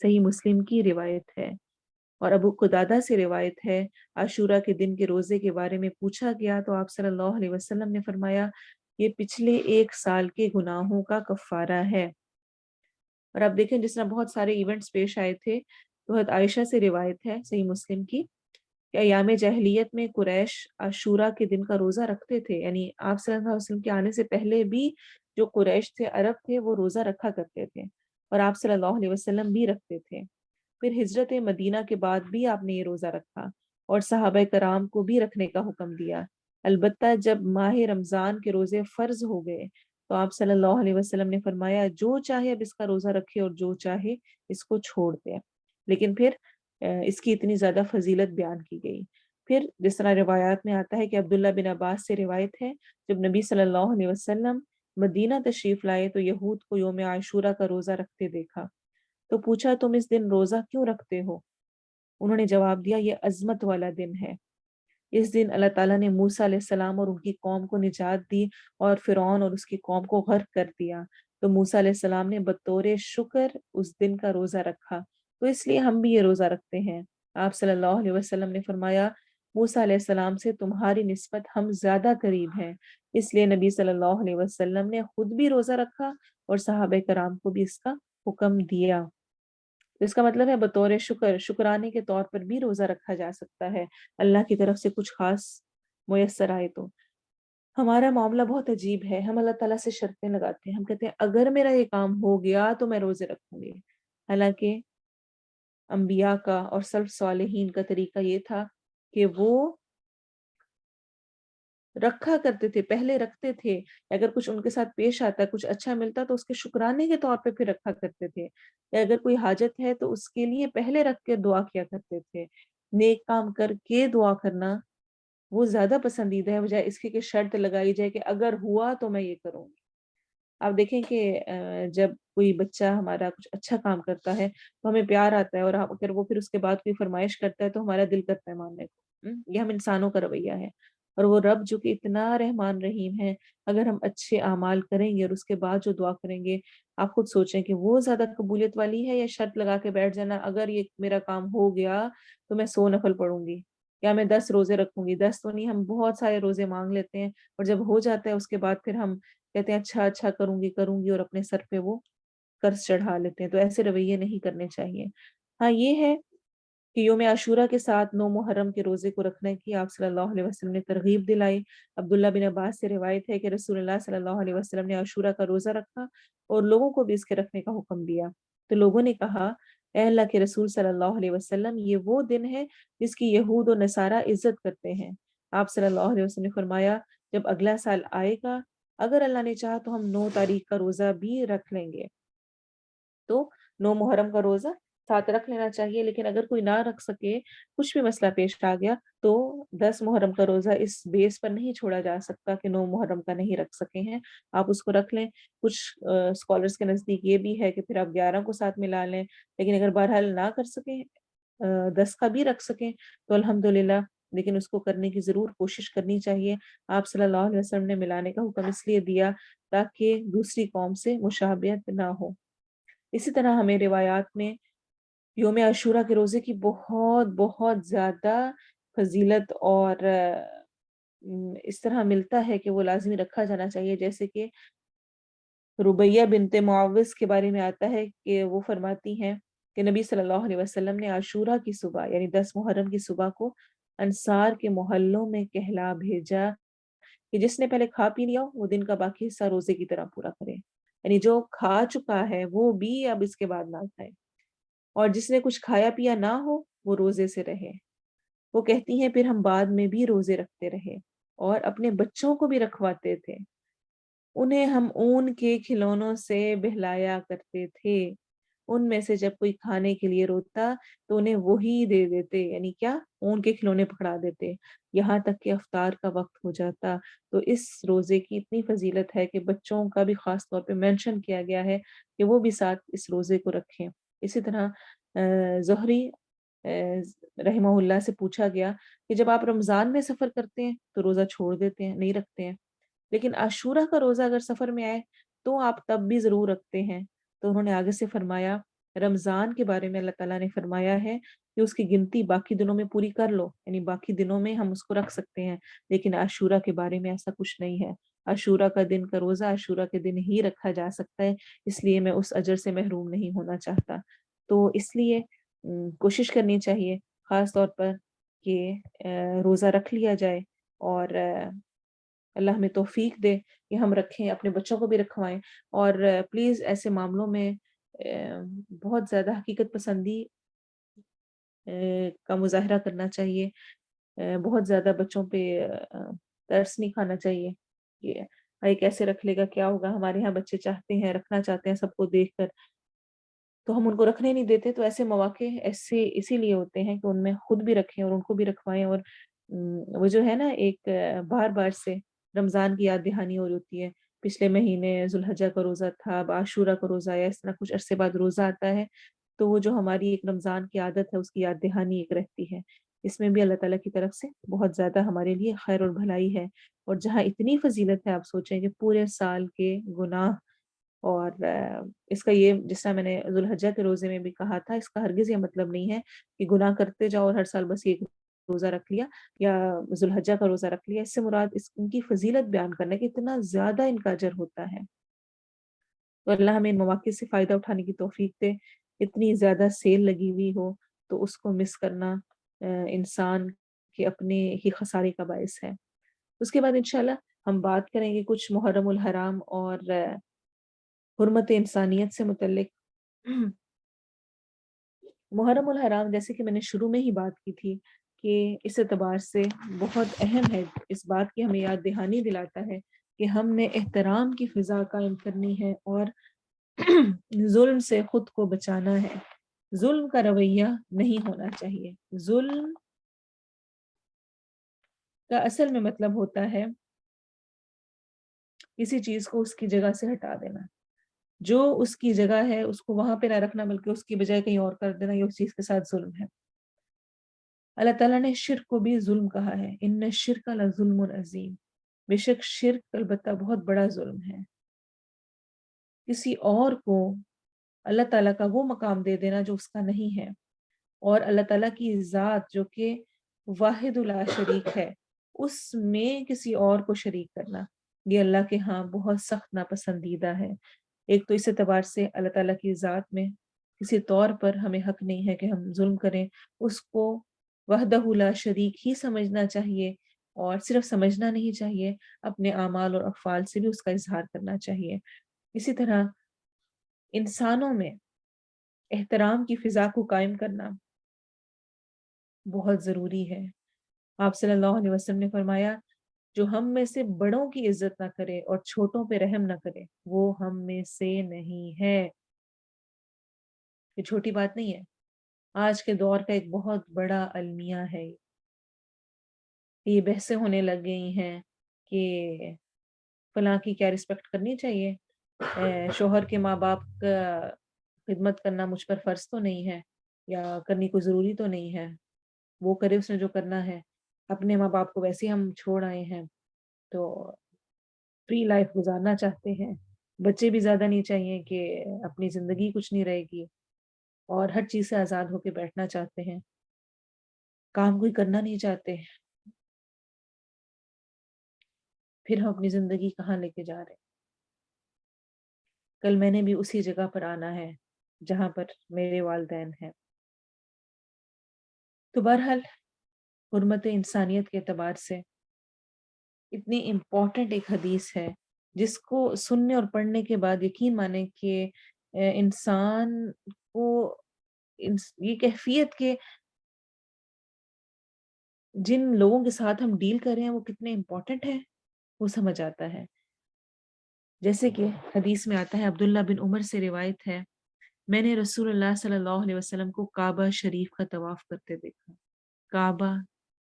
صحیح مسلم کی روایت ہے، اور ابو قتادہ سے روایت ہے، عاشورہ کے دن کے روزے کے بارے میں پوچھا گیا تو آپ صلی اللہ علیہ وسلم نے فرمایا، یہ پچھلے 1 سال کے گناہوں کا کفارہ ہے۔ اور آپ دیکھیں جس طرح بہت سارے ایونٹس پیش آئے تھے، تو حضرت عائشہ سے روایت ہے صحیح مسلم کی کہ ایام جاہلیت میں قریش عاشورہ کے دن کا روزہ رکھتے تھے، یعنی آپ صلی اللہ علیہ وسلم کے آنے سے پہلے بھی جو قریش تھے، عرب تھے، وہ روزہ رکھا کرتے تھے، اور آپ صلی اللہ علیہ وسلم بھی رکھتے تھے۔ پھر ہجرت مدینہ کے بعد بھی آپ نے یہ روزہ رکھا، اور صحابہ کرام کو بھی رکھنے کا حکم دیا۔ البتہ جب ماہ رمضان کے روزے فرض ہو گئے تو آپ صلی اللہ علیہ وسلم نے فرمایا، جو چاہے اب اس کا روزہ رکھے اور جو چاہے اس کو چھوڑ دے، لیکن پھر اس کی اتنی زیادہ فضیلت بیان کی گئی۔ پھر جس طرح روایات میں آتا ہے کہ عبداللہ بن عباس سے روایت ہے، جب نبی صلی اللہ علیہ وسلم مدینہ تشریف لائے تو یہود کو یوم عاشورہ کا روزہ رکھتے دیکھا، تو پوچھا، تم اس دن روزہ کیوں رکھتے ہو؟ انہوں نے جواب دیا، یہ عظمت والا دن ہے، اس دن اللہ تعالیٰ نے موسیٰ علیہ السلام اور ان کی قوم کو نجات دی، اور فرعون اور اس کی قوم کو غرق کر دیا، تو موسیٰ علیہ السلام نے بطور شکر اس دن کا روزہ رکھا، تو اس لیے ہم بھی یہ روزہ رکھتے ہیں۔ آپ صلی اللہ علیہ وسلم نے فرمایا، موسیٰ علیہ السلام سے تمہاری نسبت ہم زیادہ قریب ہیں، اس لیے نبی صلی اللہ علیہ وسلم نے خود بھی روزہ رکھا اور صحابہ کرام کو بھی اس کا حکم دیا۔ تو اس کا مطلب ہے بطور شکرانے کے طور پر بھی روزہ رکھا جا سکتا ہے، اللہ کی طرف سے کچھ خاص میسر آئے تو۔ ہمارا معاملہ بہت عجیب ہے، ہم اللہ تعالیٰ سے شرطیں لگاتے ہیں، ہم کہتے ہیں اگر میرا یہ کام ہو گیا تو میں روزے رکھوں گی، حالانکہ انبیاء کا اور سلف صالحین کا طریقہ یہ تھا کہ وہ رکھا کرتے تھے، پہلے رکھتے تھے، اگر کچھ ان کے ساتھ پیش آتا، کچھ اچھا ملتا تو اس کے شکرانے کے طور پہ پھر رکھا کرتے تھے، یا اگر کوئی حاجت ہے تو اس کے لیے پہلے رکھ کے دعا کیا کرتے تھے۔ نیک کام کر کے دعا کرنا وہ زیادہ پسندیدہ ہے، بجائے اس کی کہ شرط لگائی جائے کہ اگر ہوا تو میں یہ کروں گی۔ آپ دیکھیں کہ جب کوئی بچہ ہمارا کچھ اچھا کام کرتا ہے تو ہمیں پیار آتا ہے، اور اگر وہ پھر اس کے بعد کوئی فرمائش کرتا ہے تو ہمارا دل کرتا ہے ماننے کو۔ یہ ہم انسانوں کا رویہ ہے، اور وہ رب جو کہ اتنا رحمان رحیم ہے، اگر ہم اچھے اعمال کریں گے اور اس کے بعد جو دعا کریں گے، آپ خود سوچیں کہ وہ زیادہ قبولیت والی ہے، یا شرط لگا کے بیٹھ جانا اگر یہ میرا کام ہو گیا تو میں 100 نفل پڑھوں گی، یا میں 10 روزے رکھوں گی۔ 10 تو نہیں، ہم بہت سارے روزے مانگ لیتے ہیں، اور جب ہو جاتا ہے اس کے بعد پھر ہم کہتے ہیں اچھا اچھا کروں گی، اور اپنے سر پہ وہ قرض چڑھا لیتے ہیں۔ تو ایسے رویے نہیں کرنے چاہیے۔ ہاں یہ ہے کہ یوم عاشورہ کے ساتھ 9 محرم کے روزے کو رکھنے کی آپ صلی اللہ علیہ وسلم نے ترغیب دلائی۔ عبداللہ بن عباس سے روایت ہے کہ رسول اللہ صلی اللہ علیہ وسلم نے عاشورہ کا روزہ رکھا اور لوگوں کو بھی اس کے رکھنے کا حکم دیا۔ تو لوگوں نے کہا اے اللہ کے رسول صلی اللہ علیہ وسلم، یہ وہ دن ہے جس کی یہود و نصارہ عزت کرتے ہیں۔ آپ صلی اللہ علیہ وسلم نے فرمایا جب اگلا سال آئے گا، اگر اللہ نے چاہا تو ہم 9 تاریخ کا روزہ بھی رکھ لیں گے۔ تو 9 محرم کا روزہ ساتھ رکھ لینا چاہیے، لیکن اگر کوئی نہ رکھ سکے، کچھ بھی مسئلہ پیش آ گیا، تو 10 محرم کا روزہ اس بیس پر نہیں چھوڑا جا سکتا کہ 9 محرم کا نہیں رکھ سکے ہیں، آپ اس کو رکھ لیں۔ کچھ اسکالرس کے نزدیک یہ بھی ہے کہ پھر آپ 11 کو ساتھ ملا لیں، لیکن اگر بہرحال نہ کر سکیں، 10 کا بھی رکھ سکیں تو الحمدللہ، لیکن اس کو کرنے کی ضرور کوشش کرنی چاہیے۔ آپ صلی اللہ علیہ وسلم نے ملانے کا حکم اس لیے دیا تاکہ دوسری قوم سے مشابہت نہ ہو۔ اسی طرح ہمیں روایات میں یوم عاشورہ کے روزے کی بہت بہت زیادہ فضیلت اور اس طرح ملتا ہے کہ وہ لازمی رکھا جانا چاہیے، جیسے کہ ربیہ بنت معوذ کے بارے میں آتا ہے کہ وہ فرماتی ہیں کہ نبی صلی اللہ علیہ وسلم نے عاشورہ کی صبح یعنی 10 محرم کی صبح کو انصار کے محلوں میں کہلا بھیجا کہ جس نے پہلے کھا پی لیا ہو وہ دن کا باقی حصہ روزے کی طرح پورا کرے، یعنی جو کھا چکا ہے وہ بھی اب اس کے بعد نہ کھائے، اور جس نے کچھ کھایا پیا نہ ہو وہ روزے سے رہے۔ وہ کہتی ہیں پھر ہم بعد میں بھی روزے رکھتے رہے اور اپنے بچوں کو بھی رکھواتے تھے، انہیں ہم اون کے کھلونوں سے بہلایا کرتے تھے، ان میں سے جب کوئی کھانے کے لیے روتا تو انہیں وہی دے دیتے، یعنی کیا، اون کے کھلونے پکڑا دیتے، یہاں تک کہ افطار کا وقت ہو جاتا۔ تو اس روزے کی اتنی فضیلت ہے کہ بچوں کا بھی خاص طور پہ مینشن کیا گیا ہے کہ وہ بھی ساتھ اس روزے کو رکھیں۔ اسی طرح زہری رحمہ اللہ سے پوچھا گیا کہ جب آپ رمضان میں سفر کرتے ہیں تو روزہ چھوڑ دیتے ہیں، نہیں رکھتے ہیں، لیکن عاشورہ کا روزہ اگر سفر میں آئے تو آپ تب بھی ضرور رکھتے ہیں۔ تو انہوں نے آگے سے فرمایا رمضان کے بارے میں اللہ تعالیٰ نے فرمایا ہے کہ اس کی گنتی باقی دنوں میں پوری کر لو، یعنی باقی دنوں میں ہم اس کو رکھ سکتے ہیں، لیکن عاشورہ کے بارے میں ایسا کچھ نہیں ہے۔ عاشورہ کا دن کا روزہ عاشورہ کے دن ہی رکھا جا سکتا ہے، اس لیے میں اس اجر سے محروم نہیں ہونا چاہتا۔ تو اس لیے کوشش کرنی چاہیے خاص طور پر کہ روزہ رکھ لیا جائے، اور اللہ ہمیں توفیق دے کہ ہم رکھیں، اپنے بچوں کو بھی رکھوائیں، اور پلیز ایسے معاملوں میں بہت زیادہ حقیقت پسندی کا مظاہرہ کرنا چاہیے، بہت زیادہ بچوں پہ ترس نہیں کھانا چاہیے کہ بھائی کیسے رکھ لے گا، کیا ہوگا، ہمارے یہاں بچے چاہتے ہیں، رکھنا چاہتے ہیں سب کو دیکھ کر، تو ہم ان کو رکھنے نہیں دیتے۔ تو ایسے مواقع ایسے اسی لیے ہوتے ہیں کہ ان میں خود بھی رکھیں اور ان کو بھی رکھوائیں، اور وہ جو ہے نا ایک بار بار سے رمضان کی یاد دہانی ہو رہی ہوتی ہے، پچھلے مہینے ذوالحجہ کا روزہ تھا، اب عاشورہ کا روزہ آیا، اس طرح کچھ عرصے بعد روزہ آتا ہے، تو وہ جو ہماری ایک رمضان کی عادت ہے اس کی یاد دہانی ایک رہتی ہے، اس میں بھی اللہ تعالیٰ کی طرف سے بہت زیادہ ہمارے لیے خیر اور بھلائی ہے۔ اور جہاں اتنی فضیلت ہے، آپ سوچیں کہ پورے سال کے گناہ، اور اس کا یہ جس طرح میں نے ذوالحجہ کے روزے میں بھی کہا تھا، اس کا ہرگز یہ مطلب نہیں ہے کہ گناہ کرتے جاؤ اور ہر سال بس ایک روزہ رکھ لیا یا ذوالحجہ کا روزہ رکھ لیا، اس سے مراد ان کی فضیلت بیان کرنا ہے کہ اتنا زیادہ ان کا اجر ہوتا ہے۔ تو اللہ ہمیں ان مواقع سے فائدہ اٹھانے کی توفیق دے۔ اتنی زیادہ سیل لگی ہوئی ہو تو اس کو مس کرنا انسان کے اپنے ہی خسارے کا باعث ہے۔ اس کے بعد انشاءاللہ ہم بات کریں گے کچھ محرم الحرام اور حرمت انسانیت سے متعلق۔ محرم الحرام جیسے کہ میں نے شروع میں ہی بات کی تھی کہ اس اعتبار سے بہت اہم ہے، اس بات کی ہمیں یاد دہانی دلاتا ہے کہ ہم نے احترام کی فضا قائم کرنی ہے اور ظلم سے خود کو بچانا ہے۔ ظلم کا رویہ نہیں ہونا چاہیے۔ ظلم کا اصل میں مطلب ہوتا ہے کسی چیز کو اس کی جگہ سے ہٹا دینا، جو اس کی جگہ ہے اس کو وہاں پہ نہ رکھنا بلکہ اس کی بجائے کہیں اور کر دینا، یہ اس چیز کے ساتھ ظلم ہے۔ اللہ تعالیٰ نے شرک کو بھی ظلم کہا ہے، ان الشرک لظلم عظیم، بے شک شرک البتہ بہت بڑا ظلم ہے۔ کسی اور کو اللہ تعالیٰ کا وہ مقام دے دینا جو اس کا نہیں ہے، اور اللہ تعالیٰ کی ذات جو کہ واحد لا شریک ہے اس میں کسی اور کو شریک کرنا، یہ اللہ کے ہاں بہت سخت ناپسندیدہ ہے۔ ایک تو اس اعتبار سے اللہ تعالیٰ کی ذات میں کسی طور پر ہمیں حق نہیں ہے کہ ہم ظلم کریں، اس کو وحدہ لا شریک ہی سمجھنا چاہیے، اور صرف سمجھنا نہیں چاہیے، اپنے اعمال اور افعال سے بھی اس کا اظہار کرنا چاہیے۔ اسی طرح انسانوں میں احترام کی فضا کو قائم کرنا بہت ضروری ہے۔ آپ صلی اللہ علیہ وسلم نے فرمایا جو ہم میں سے بڑوں کی عزت نہ کرے اور چھوٹوں پہ رحم نہ کرے وہ ہم میں سے نہیں ہے۔ یہ چھوٹی بات نہیں ہے، آج کے دور کا ایک بہت بڑا المیہ ہے۔ یہ بحثیں ہونے لگ گئی ہیں کہ فلاں کی کیا رسپیکٹ کرنی چاہیے، شوہر کے ماں باپ کا خدمت کرنا مجھ پر فرض تو نہیں ہے، یا کرنی کوئی ضروری تو نہیں ہے، وہ کرے اس نے جو کرنا ہے، اپنے ماں باپ کو ویسے ہم چھوڑ آئے ہیں تو فری لائف گزارنا چاہتے ہیں، بچے بھی زیادہ نہیں چاہیے کہ اپنی زندگی کچھ نہیں رہے گی، اور ہر چیز سے آزاد ہو کے بیٹھنا چاہتے ہیں، کام کوئی کرنا نہیں چاہتے، پھر ہم اپنی زندگی کہاں لے کے جا رہے ہیں؟ کل میں نے بھی اسی جگہ پر آنا ہے جہاں پر میرے والدین ہیں۔ تو بہرحال حرمت انسانیت کے اعتبار سے اتنی امپورٹنٹ ایک حدیث ہے جس کو سننے اور پڑھنے کے بعد یقین مانیں کہ انسان کو یہ کیفیت کے جن لوگوں کے ساتھ ہم ڈیل کر رہے ہیں وہ کتنے امپورٹنٹ ہیں وہ سمجھ آتا ہے۔ جیسے کہ حدیث میں آتا ہے، عبداللہ بن عمر سے روایت ہے، میں نے رسول اللہ صلی اللہ علیہ وسلم کو کعبہ شریف کا طواف کرتے دیکھا۔ کعبہ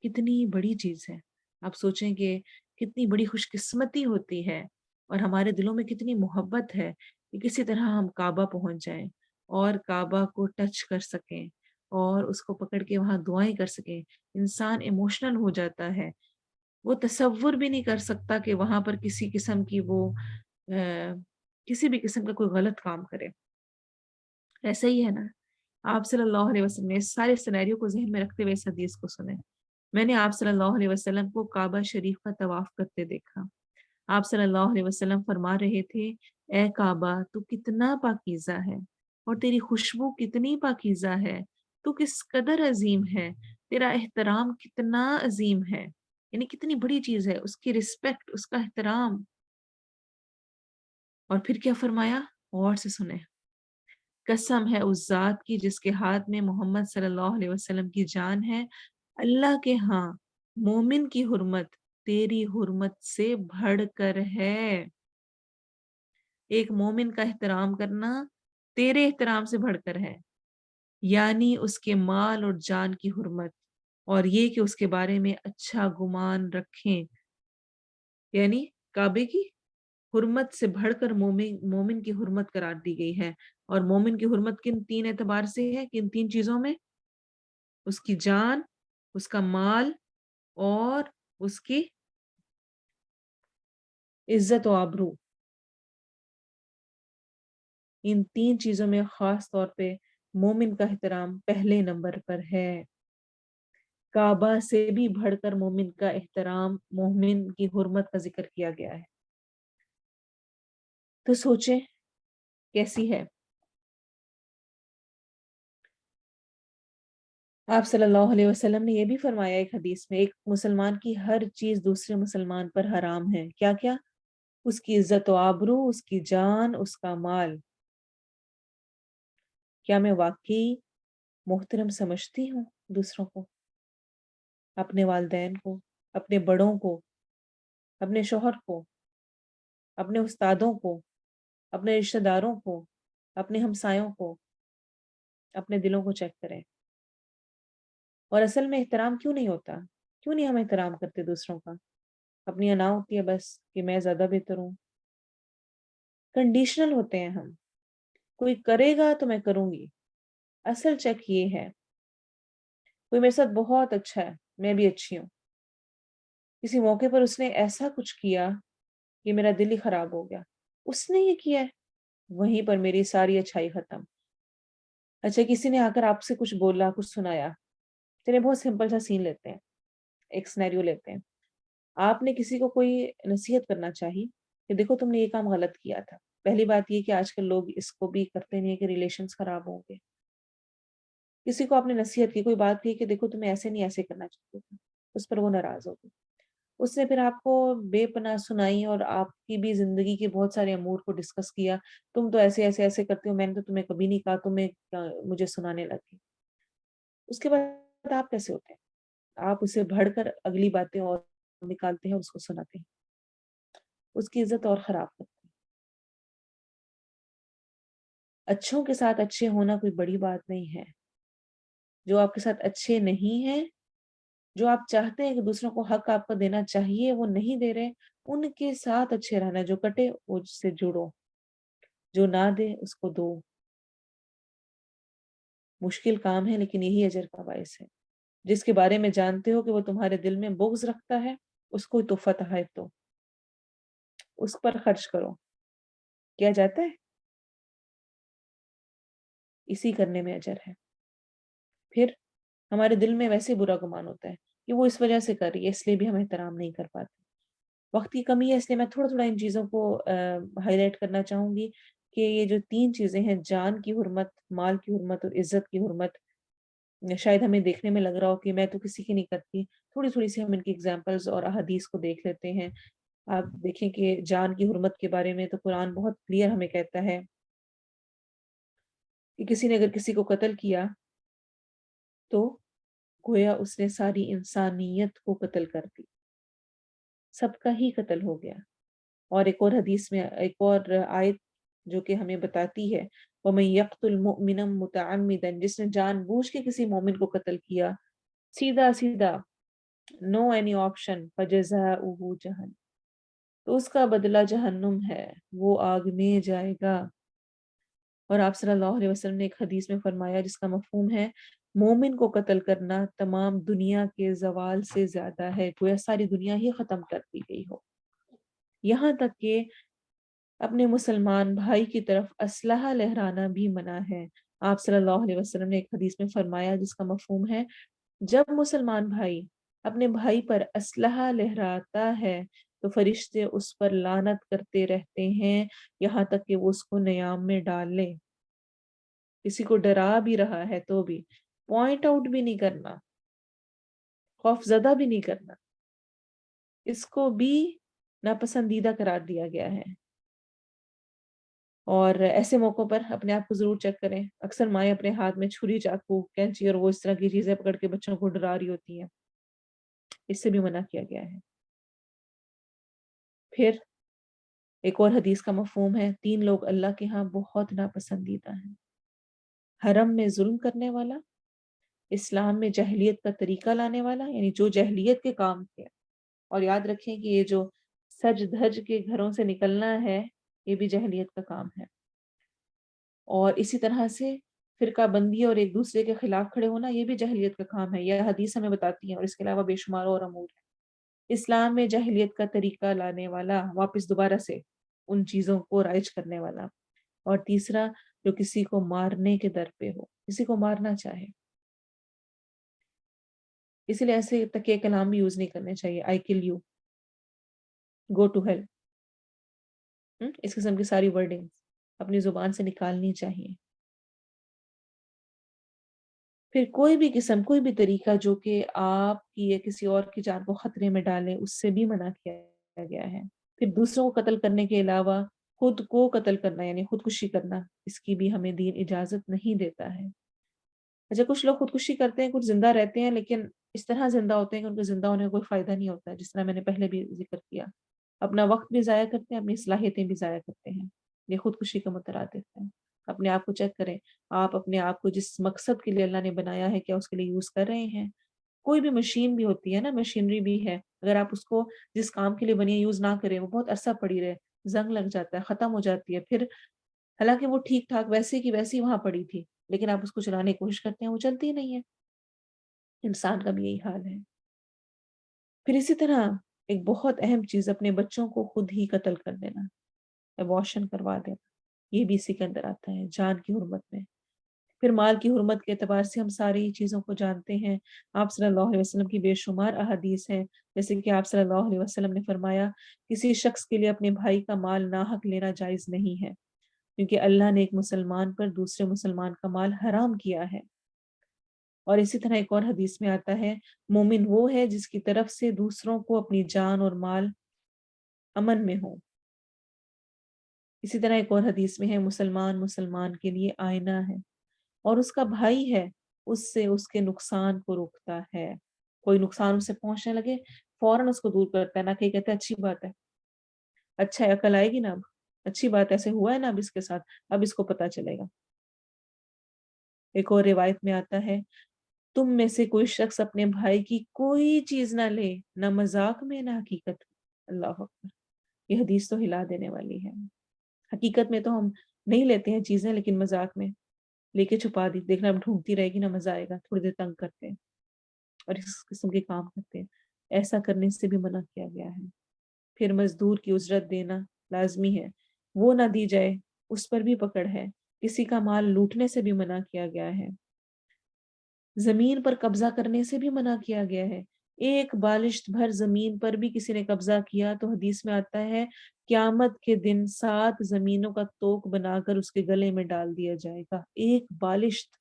کتنی بڑی چیز ہے، آپ سوچیں کہ کتنی بڑی خوش قسمتی ہوتی ہے، اور ہمارے دلوں میں کتنی محبت ہے کہ کسی طرح ہم کعبہ پہنچ جائیں اور کعبہ کو ٹچ کر سکیں اور اس کو پکڑ کے وہاں دعائیں کر سکیں۔ انسان ایموشنل ہو جاتا ہے، وہ تصور بھی نہیں کر سکتا کہ وہاں پر کسی قسم کی وہ کسی بھی قسم کا کوئی غلط کام کرے۔ ایسا ہی ہے نا، آپ صلی اللہ علیہ وسلم نے اس سارے سینیریو کو ذہن میں رکھتے ہوئے اس حدیث کو سنیں۔ میں نے آپ صلی اللہ علیہ وسلم کو کعبہ شریف کا طواف کرتے دیکھا۔ آپ صلی اللہ علیہ وسلم فرما رہے تھے، اے کعبہ تو کتنا پاکیزہ ہے اور تیری خوشبو کتنی پاکیزہ ہے، تو کس قدر عظیم ہے، تیرا احترام کتنا عظیم ہے، یعنی کتنی بڑی چیز ہے، اس کی رسپیکٹ، اس کا احترام۔ اور پھر کیا فرمایا، اور سے سنیں، قسم ہے اس ذات کی جس کے ہاتھ میں محمد صلی اللہ علیہ وسلم کی جان ہے، اللہ کے ہاں مومن کی حرمت تیری حرمت سے بڑھ کر ہے۔ ایک مومن کا احترام کرنا تیرے احترام سے بڑھ کر ہے، یعنی اس کے مال اور جان کی حرمت، اور یہ کہ اس کے بارے میں اچھا گمان رکھیں، یعنی کعبے کی حرمت سے بڑھ کر مومن کی حرمت قرار دی گئی ہے۔ اور مومن کی حرمت کن تین اعتبار سے ہے، کن تین چیزوں میں، اس کی جان، اس کا مال اور اس کی عزت و آبرو، ان تین چیزوں میں خاص طور پہ مومن کا احترام پہلے نمبر پر ہے۔ کعبہ سے بھی بڑھ کر مومن کا احترام، مومن کی حرمت کا ذکر کیا گیا ہے۔ تو سوچیں کیسی ہے آپ صلی اللہ علیہ وسلم نے یہ بھی فرمایا ایک حدیث میں، ایک مسلمان کی ہر چیز دوسرے مسلمان پر حرام ہے. کیا کیا؟ اس کی عزت و آبرو، اس کی جان، اس کا مال. کیا میں واقعی محترم سمجھتی ہوں دوسروں کو، اپنے والدین کو، اپنے بڑوں کو، اپنے شوہر کو، اپنے استادوں کو، اپنے رشتہ داروں کو، اپنے ہمسایوں کو؟ اپنے دلوں کو چیک کریں. اور اصل میں احترام کیوں نہیں ہوتا؟ کیوں نہیں ہم احترام کرتے دوسروں کا؟ اپنی انا ہوتی ہے بس کہ میں زیادہ بہتر ہوں. کنڈیشنل ہوتے ہیں ہم. کوئی کرے گا تو میں کروں گی. اصل چیک یہ ہے، کوئی میرے ساتھ بہت اچھا ہے، میں بھی اچھی ہوں. کسی موقع پر اس نے ایسا کچھ کیا کہ میرا دل ہی خراب ہو گیا. اس نے یہ کیا ہے، وہیں پر میری ساری اچھائی ختم. اچھا، کسی نے آ کر آپ سے کچھ بولا، کچھ سنایا. چلے بہت سمپل سا سین لیتے ہیں، ایک سینیریو لیتے ہیں. آپ نے کسی کو کوئی نصیحت کرنا چاہی کہ دیکھو تم نے یہ کام غلط کیا تھا. پہلی بات یہ کہ آج کل لوگ اس کو بھی کرتے نہیں کہ ریلیشنز خراب ہوں گے. کسی کو آپ نے نصیحت کی، کوئی بات کی کہ دیکھو تمہیں ایسے نہیں ایسے کرنا چاہیے تھا، اس پر وہ ناراض ہو گئی. اس نے پھر آپ کو بے پناہ سنائی اور آپ کی بھی زندگی کے بہت سارے امور کو ڈسکس کیا. تم تو ایسے ایسے ایسے کرتے ہو، میں نے تو تمہیں کبھی نہیں کہا، تمہیں مجھے سنانے لگی. اس کے بعد آپ کیسے ہوتے ہیں؟ آپ اسے بڑھ کر اگلی باتیں اور نکالتے ہیں اور اس کو سناتے ہیں، اس کی عزت اور خراب کرتے ہیں. اچھوں کے ساتھ اچھے ہونا کوئی بڑی بات نہیں ہے. جو آپ کے ساتھ اچھے نہیں ہیں، جو آپ چاہتے ہیں کہ دوسروں کو حق آپ کو دینا چاہیے وہ نہیں دے رہے، ان کے ساتھ اچھے رہنا. جو کٹے اس سے جڑو، جو نہ دے اس کو دو. مشکل کام ہے لیکن یہی اجر کا باعث ہے. جس کے بارے میں جانتے ہو کہ وہ تمہارے دل میں بغض رکھتا ہے، اس کو تحفہ تحائف دو، اس پر خرچ کرو. کیا جاتا ہے، اسی کرنے میں اجر ہے. پھر ہمارے دل میں ویسے برا گمان ہوتا ہے کہ وہ اس وجہ سے کر رہی ہے، اس لیے بھی ہم احترام نہیں کر پاتے. وقت کی کمی ہے اس لیے میں تھوڑا تھوڑا ان چیزوں کو ہائی لائٹ کرنا چاہوں گی کہ یہ جو 3 چیزیں ہیں، جان کی حرمت، مال کی حرمت اور عزت کی حرمت، شاید ہمیں دیکھنے میں لگ رہا ہو کہ میں تو کسی کی نہیں کرتی. تھوڑی تھوڑی سی ہم ان کی ایگزامپلز اور احادیث کو دیکھ لیتے ہیں. آپ دیکھیں کہ جان کی حرمت کے بارے میں تو قرآن بہت کلیئر ہمیں کہتا ہے کہ کسی نے اگر کسی کو قتل کیا تو گویا اس نے ساری انسانیت کو قتل کر دی، سب کا ہی قتل ہو گیا. اور ایک اور حدیث میں ایک اور آیت جو کہ ہمیں بتاتی ہے، وَمَن يَقْتُلْ مُؤْمِنًا مُتَعَمِّدًا، جس نے جان بوجھ کے کسی مومن کو قتل کیا، سیدھا سیدھا، نو اینی آپشن، فَجَزَاؤُهُ جہنم، تو اس کا بدلہ جہنم ہے، وہ آگ میں جائے گا. اور آپ صلی اللہ علیہ وسلم نے ایک حدیث میں فرمایا جس کا مفہوم ہے، مومن کو قتل کرنا تمام دنیا کے زوال سے زیادہ ہے، گویا ساری دنیا ہی ختم کر دی گئی ہو. یہاں تک کہ اپنے مسلمان بھائی کی طرف اسلحہ لہرانا بھی منع ہے. آپ صلی اللہ علیہ وسلم نے ایک حدیث میں فرمایا جس کا مفہوم ہے، جب مسلمان بھائی اپنے بھائی پر اسلحہ لہراتا ہے تو فرشتے اس پر لعنت کرتے رہتے ہیں یہاں تک کہ وہ اس کو نیام میں ڈال لیں. کسی کو ڈرا بھی رہا ہے تو بھی پوائنٹ آؤٹ بھی نہیں کرنا، خوف زدہ بھی نہیں کرنا، اس کو بھی ناپسندیدہ قرار دیا گیا ہے. اور ایسے موقعوں پر اپنے آپ کو ضرور چیک کریں. اکثر مائیں اپنے ہاتھ میں چھری، چاقو، کینچی اور وہ اس طرح کی چیزیں پکڑ کے بچوں کو ڈرا رہی ہوتی ہیں، اس سے بھی منع کیا گیا ہے. پھر ایک اور حدیث کا مفہوم ہے، 3 لوگ اللہ کے ہاں بہت ناپسندیدہ ہیں: حرم میں ظلم کرنے والا، اسلام میں جاہلیت کا طریقہ لانے والا، یعنی جو جاہلیت کے کام تھے. اور یاد رکھیں کہ یہ جو سج دھج کے گھروں سے نکلنا ہے یہ بھی جاہلیت کا کام ہے. اور اسی طرح سے فرقہ بندی اور ایک دوسرے کے خلاف کھڑے ہونا یہ بھی جاہلیت کا کام ہے. یہ حدیث ہمیں بتاتی ہیں، اور اس کے علاوہ بے شمار اور امور ہیں. اسلام میں جاہلیت کا طریقہ لانے والا، واپس دوبارہ سے ان چیزوں کو رائج کرنے والا. اور تیسرا، جو کسی کو مارنے کے در پہ ہو، کسی کو مارنا چاہے. اسی لیے ایسے تکیہ کلام بھی یوز نہیں کرنے چاہیے، آئی کل یو، گو ٹو ہیل. اس قسم کی ساری ورڈنگ اپنی زبان سے نکالنی چاہیے. پھر کوئی بھی قسم، کوئی بھی طریقہ جو کہ آپ کی یا کسی اور کی جان کو خطرے میں ڈالے، اس سے بھی منع کیا گیا ہے۔ پھر دوسروں کو قتل کرنے کے علاوہ خود کو قتل کرنا یعنی خودکشی کرنا، اس کی بھی ہمیں دین اجازت نہیں دیتا ہے۔ اچھا کچھ لوگ خودکشی کرتے ہیں، کچھ زندہ رہتے ہیں، لیکن اس طرح زندہ ہوتے ہیں کہ ان کے زندہ ہونے کا کوئی فائدہ نہیں ہوتا ہے، جس طرح میں نے پہلے بھی ذکر کیا۔ اپنا وقت بھی ضائع کرتے ہیں، اپنی صلاحیتیں بھی ضائع کرتے ہیں۔ یہ خودکشی کا مترادف ہے۔ اپنے آپ کو چیک کریں، آپ اپنے آپ کو جس مقصد کے لیے اللہ نے بنایا ہے کیا اس کے لیے یوز کر رہے ہیں؟ کوئی بھی مشین بھی ہوتی ہے نا، مشینری بھی ہے، اگر آپ اس کو جس کام کے لیے بنی ہے یوز نہ کریں، وہ بہت عرصہ پڑی رہے، زنگ لگ جاتا ہے، ختم ہو جاتی ہے، پھر حالانکہ وہ ٹھیک ٹھاک ویسے کی ویسی وہاں پڑی تھی، لیکن آپ اس کو چلانے کی کوشش کرتے ہیں، وہ چلتی ہی نہیں ہے۔ انسان کا بھی یہی حال ہے۔ پھر اسی طرح ایک بہت اہم چیز، اپنے بچوں کو خود ہی قتل کر دینا، ابارشن کروا دینا، یہ بھی اسی کے اندر آتا ہے، جان کی حرمت میں۔ پھر مال کی حرمت کے اعتبار سے ہم ساری چیزوں کو جانتے ہیں۔ آپ صلی اللہ علیہ وسلم کی بے شمار احادیث ہیں، جیسے کہ آپ صلی اللہ علیہ وسلم نے فرمایا کسی شخص کے لیے اپنے بھائی کا مال ناحق لینا جائز نہیں ہے، کیونکہ اللہ نے ایک مسلمان پر دوسرے مسلمان کا مال حرام کیا ہے۔ اور اسی طرح ایک اور حدیث میں آتا ہے مومن وہ ہے جس کی طرف سے دوسروں کو اپنی جان اور مال امن میں ہو۔ اسی طرح ایک اور حدیث میں ہے مسلمان مسلمان کے لیے آئینہ ہے، اور اس کا بھائی ہے اس سے اس کے نقصان کو روکتا ہے۔ کوئی نقصان اسے پہنچنے لگے فوراً اس کو دور کرتا ہے، نہ کہ کہتا ہے اچھی بات ہے، اچھا ہے، عقل آئے گی نا، اب اچھی بات ایسے ہوا ہے نا، اب اس کے ساتھ اب اس کو پتا چلے گا۔ ایک اور روایت میں آتا ہے تم میں سے کوئی شخص اپنے بھائی کی کوئی چیز نہ لے، نہ مذاق میں نہ حقیقت میں۔ اللہ اکبر، یہ حدیث تو ہلا دینے والی ہے۔ حقیقت میں تو ہم نہیں لیتے ہیں چیزیں، لیکن مذاق میں لے کے چھپا دی، دیکھنا اب ڈھونڈتی رہے گی نا، مزہ آئے گا، تھوڑی دیر تنگ کرتے ہیں اور اس قسم کے کام کرتے ہیں، ایسا کرنے سے بھی منع کیا گیا ہے۔ پھر مزدور کی اجرت دینا لازمی ہے، وہ نہ دی جائے اس پر بھی پکڑ ہے۔ کسی کا مال لوٹنے سے بھی منع کیا گیا ہے، زمین پر قبضہ کرنے سے بھی منع کیا گیا ہے۔ ایک بالشت بھر زمین پر بھی کسی نے قبضہ کیا تو حدیث میں آتا ہے قیامت کے دن 7 زمینوں کا توق بنا کر اس کے گلے میں ڈال دیا جائے گا۔ ایک بالشت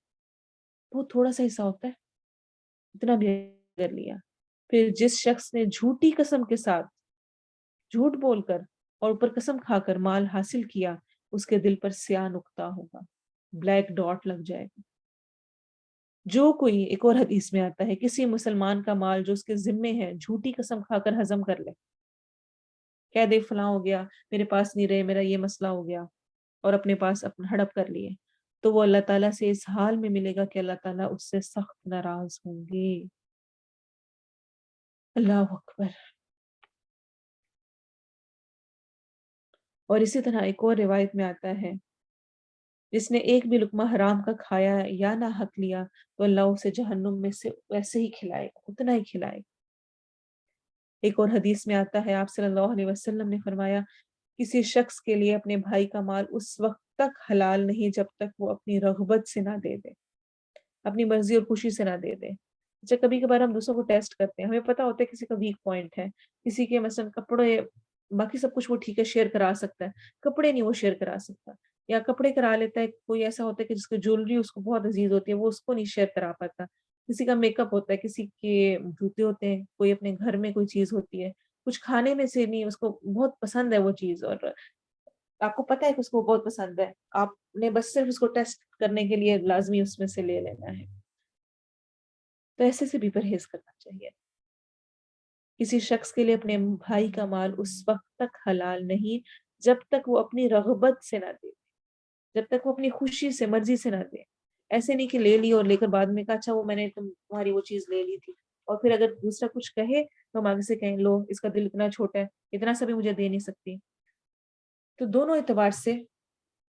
بہت تھوڑا سا حصہ ہوتا ہے، اتنا بھی کر لیا۔ پھر جس شخص نے جھوٹی قسم کے ساتھ جھوٹ بول کر اور اوپر قسم کھا کر مال حاصل کیا، اس کے دل پر سیاہ نقطہ ہوگا، بلیک ڈاٹ لگ جائے گا۔ جو کوئی، ایک اور حدیث میں آتا ہے کسی مسلمان کا مال جو اس کے ذمے ہے جھوٹی قسم کھا کر ہضم کر لے، کہہ دے فلاں ہو گیا، میرے پاس نہیں رہے، میرا یہ مسئلہ ہو گیا، اور اپنے پاس اپنا ہڑپ کر لیے، تو وہ اللہ تعالیٰ سے اس حال میں ملے گا کہ اللہ تعالیٰ اس سے سخت ناراض ہوں گے۔ اللہ اکبر۔ اور اسی طرح ایک اور روایت میں آتا ہے جس نے ایک بھی لقمہ حرام کا کھایا یا نہ حق لیا تو اللہ اسے جہنم میں سے ویسے ہی کھلائے گا، اتنا ہی کھلائے گا۔ ایک اور حدیث میں آتا ہے آپ صلی اللہ علیہ وسلم نے فرمایا کسی شخص کے لیے اپنے بھائی کا مال اس وقت تک حلال نہیں جب تک وہ اپنی رغبت سے نہ دے دے، اپنی مرضی اور خوشی سے نہ دے دے۔ اچھا کبھی کبھار ہم دوسروں کو ٹیسٹ کرتے ہیں، ہمیں پتہ ہوتا ہے کسی کا ویک پوائنٹ ہے، کسی کے مثلا کپڑے، باقی سب کچھ وہ ٹھیک ہے شیئر کرا سکتا ہے، کپڑے نہیں وہ شیئر کرا سکتا، یا کپڑے کرا لیتا ہے، کوئی ایسا ہوتا ہے کہ جس کو جویلری اس کو بہت عزیز ہوتی ہے وہ اس کو نہیں شیئر کرا پاتا، کسی کا میک اپ ہوتا ہے، کسی کے جوتے ہوتے ہیں، کوئی اپنے گھر میں کوئی چیز ہوتی ہے، کچھ کھانے میں سے نہیں، اس کو بہت پسند ہے وہ چیز، اور آپ کو پتہ ہے کہ اس کو بہت پسند ہے، آپ نے بس صرف اس کو ٹیسٹ کرنے کے لیے لازمی اس میں سے لے لینا ہے، تو ایسے سے بھی پرہیز کرنا چاہیے۔ کسی شخص کے لیے اپنے بھائی کا مال اس وقت تک حلال نہیں جب تک وہ اپنی رغبت سے نہ دے، جب تک وہ اپنی خوشی سے مرضی سے نہ دے۔ ایسے نہیں کہ لے لی اور لے کر بعد میں کہا اچھا وہ میں نے تمہاری وہ چیز لے لی تھی، اور پھر اگر دوسرا کچھ کہے تو ہم آگے سے کہیں لو اس کا دل اتنا چھوٹا ہے، اتنا سا بھی مجھے دے نہیں سکتی۔ تو دونوں اعتبار سے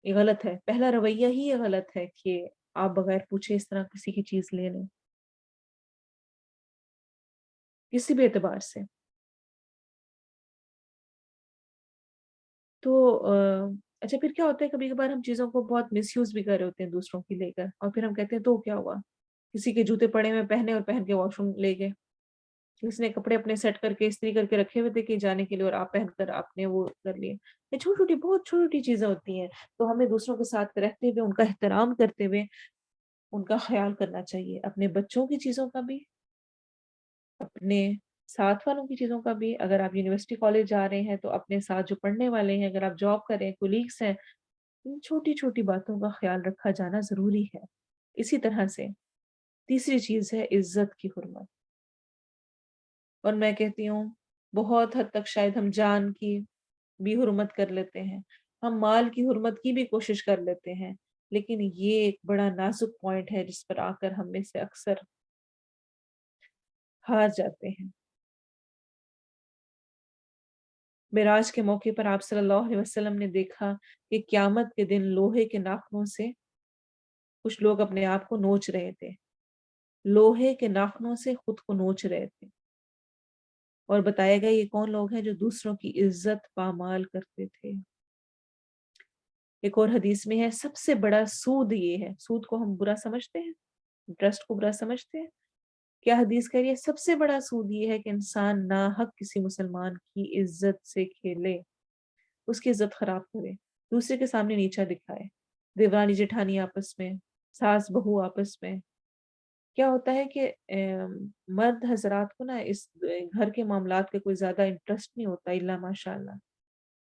یہ غلط ہے، پہلا رویہ ہی یہ غلط ہے کہ آپ بغیر پوچھے اس طرح کسی کی چیز لے لیں، کسی بھی اعتبار سے۔ تو اچھا پھر کیا ہوتا ہے کبھی کبھار ہم چیزوں کو بہت مس یوز بھی کر رہے ہوتے ہیں دوسروں کی لے کر، اور پھر ہم کہتے ہیں تو کیا ہوا، کسی کے جوتے پڑے ہوئے پہنے اور پہن کے واش روم لے گئے، کسی نے کپڑے اپنے سیٹ کر کے استری کر کے رکھے ہوئے تھے کہ جانے کے لیے اور آپ پہن کر آپ نے وہ کر لیے۔ یہ چھوٹی چھوٹی بہت چھوٹی چھوٹی چیزیں ہوتی ہیں، تو ہمیں دوسروں کے ساتھ رہتے ہوئے ان کا احترام کرتے ہوئے ان کا خیال کرنا چاہیے، اپنے بچوں کی چیزوں کا بھی، اپنے ساتھ والوں کی چیزوں کا بھی۔ اگر آپ یونیورسٹی کالج جا رہے ہیں تو اپنے ساتھ جو پڑھنے والے ہیں، اگر آپ جاب کر رہے ہیں، کولیگس ہیں، ان چھوٹی چھوٹی باتوں کا خیال رکھا جانا ضروری ہے۔ اسی طرح سے تیسری چیز ہے عزت کی حرمت، اور میں کہتی ہوں بہت حد تک شاید ہم جان کی بھی حرمت کر لیتے ہیں، ہم مال کی حرمت کی بھی کوشش کر لیتے ہیں، لیکن یہ ایک بڑا نازک پوائنٹ ہے جس پر آ کر ہم میں سے اکثر ہار جاتے ہیں۔ معراج کے موقع پر آپ صلی اللہ علیہ وسلم نے دیکھا کہ قیامت کے دن لوہے کے ناخنوں سے کچھ لوگ اپنے آپ کو نوچ رہے تھے، لوہے کے ناخنوں سے خود کو نوچ رہے تھے، اور بتایا گیا یہ کون لوگ ہیں جو دوسروں کی عزت پامال کرتے تھے۔ ایک اور حدیث میں ہے سب سے بڑا سود یہ ہے، سود کو ہم برا سمجھتے ہیں، ٹرسٹ کو برا سمجھتے ہیں، کیا حدیث کہہ رہی ہے سب سے بڑا سود یہ ہے کہ انسان ناحق کسی مسلمان کی عزت سے کھیلے، اس کی عزت خراب کرے، دوسرے کے سامنے نیچا دکھائے، دیورانی جٹھانی آپس میں، ساس بہو آپس میں۔ کیا ہوتا ہے کہ مرد حضرات کو نا اس گھر کے معاملات پہ کوئی زیادہ انٹرسٹ نہیں ہوتا، الا ماشاء اللہ،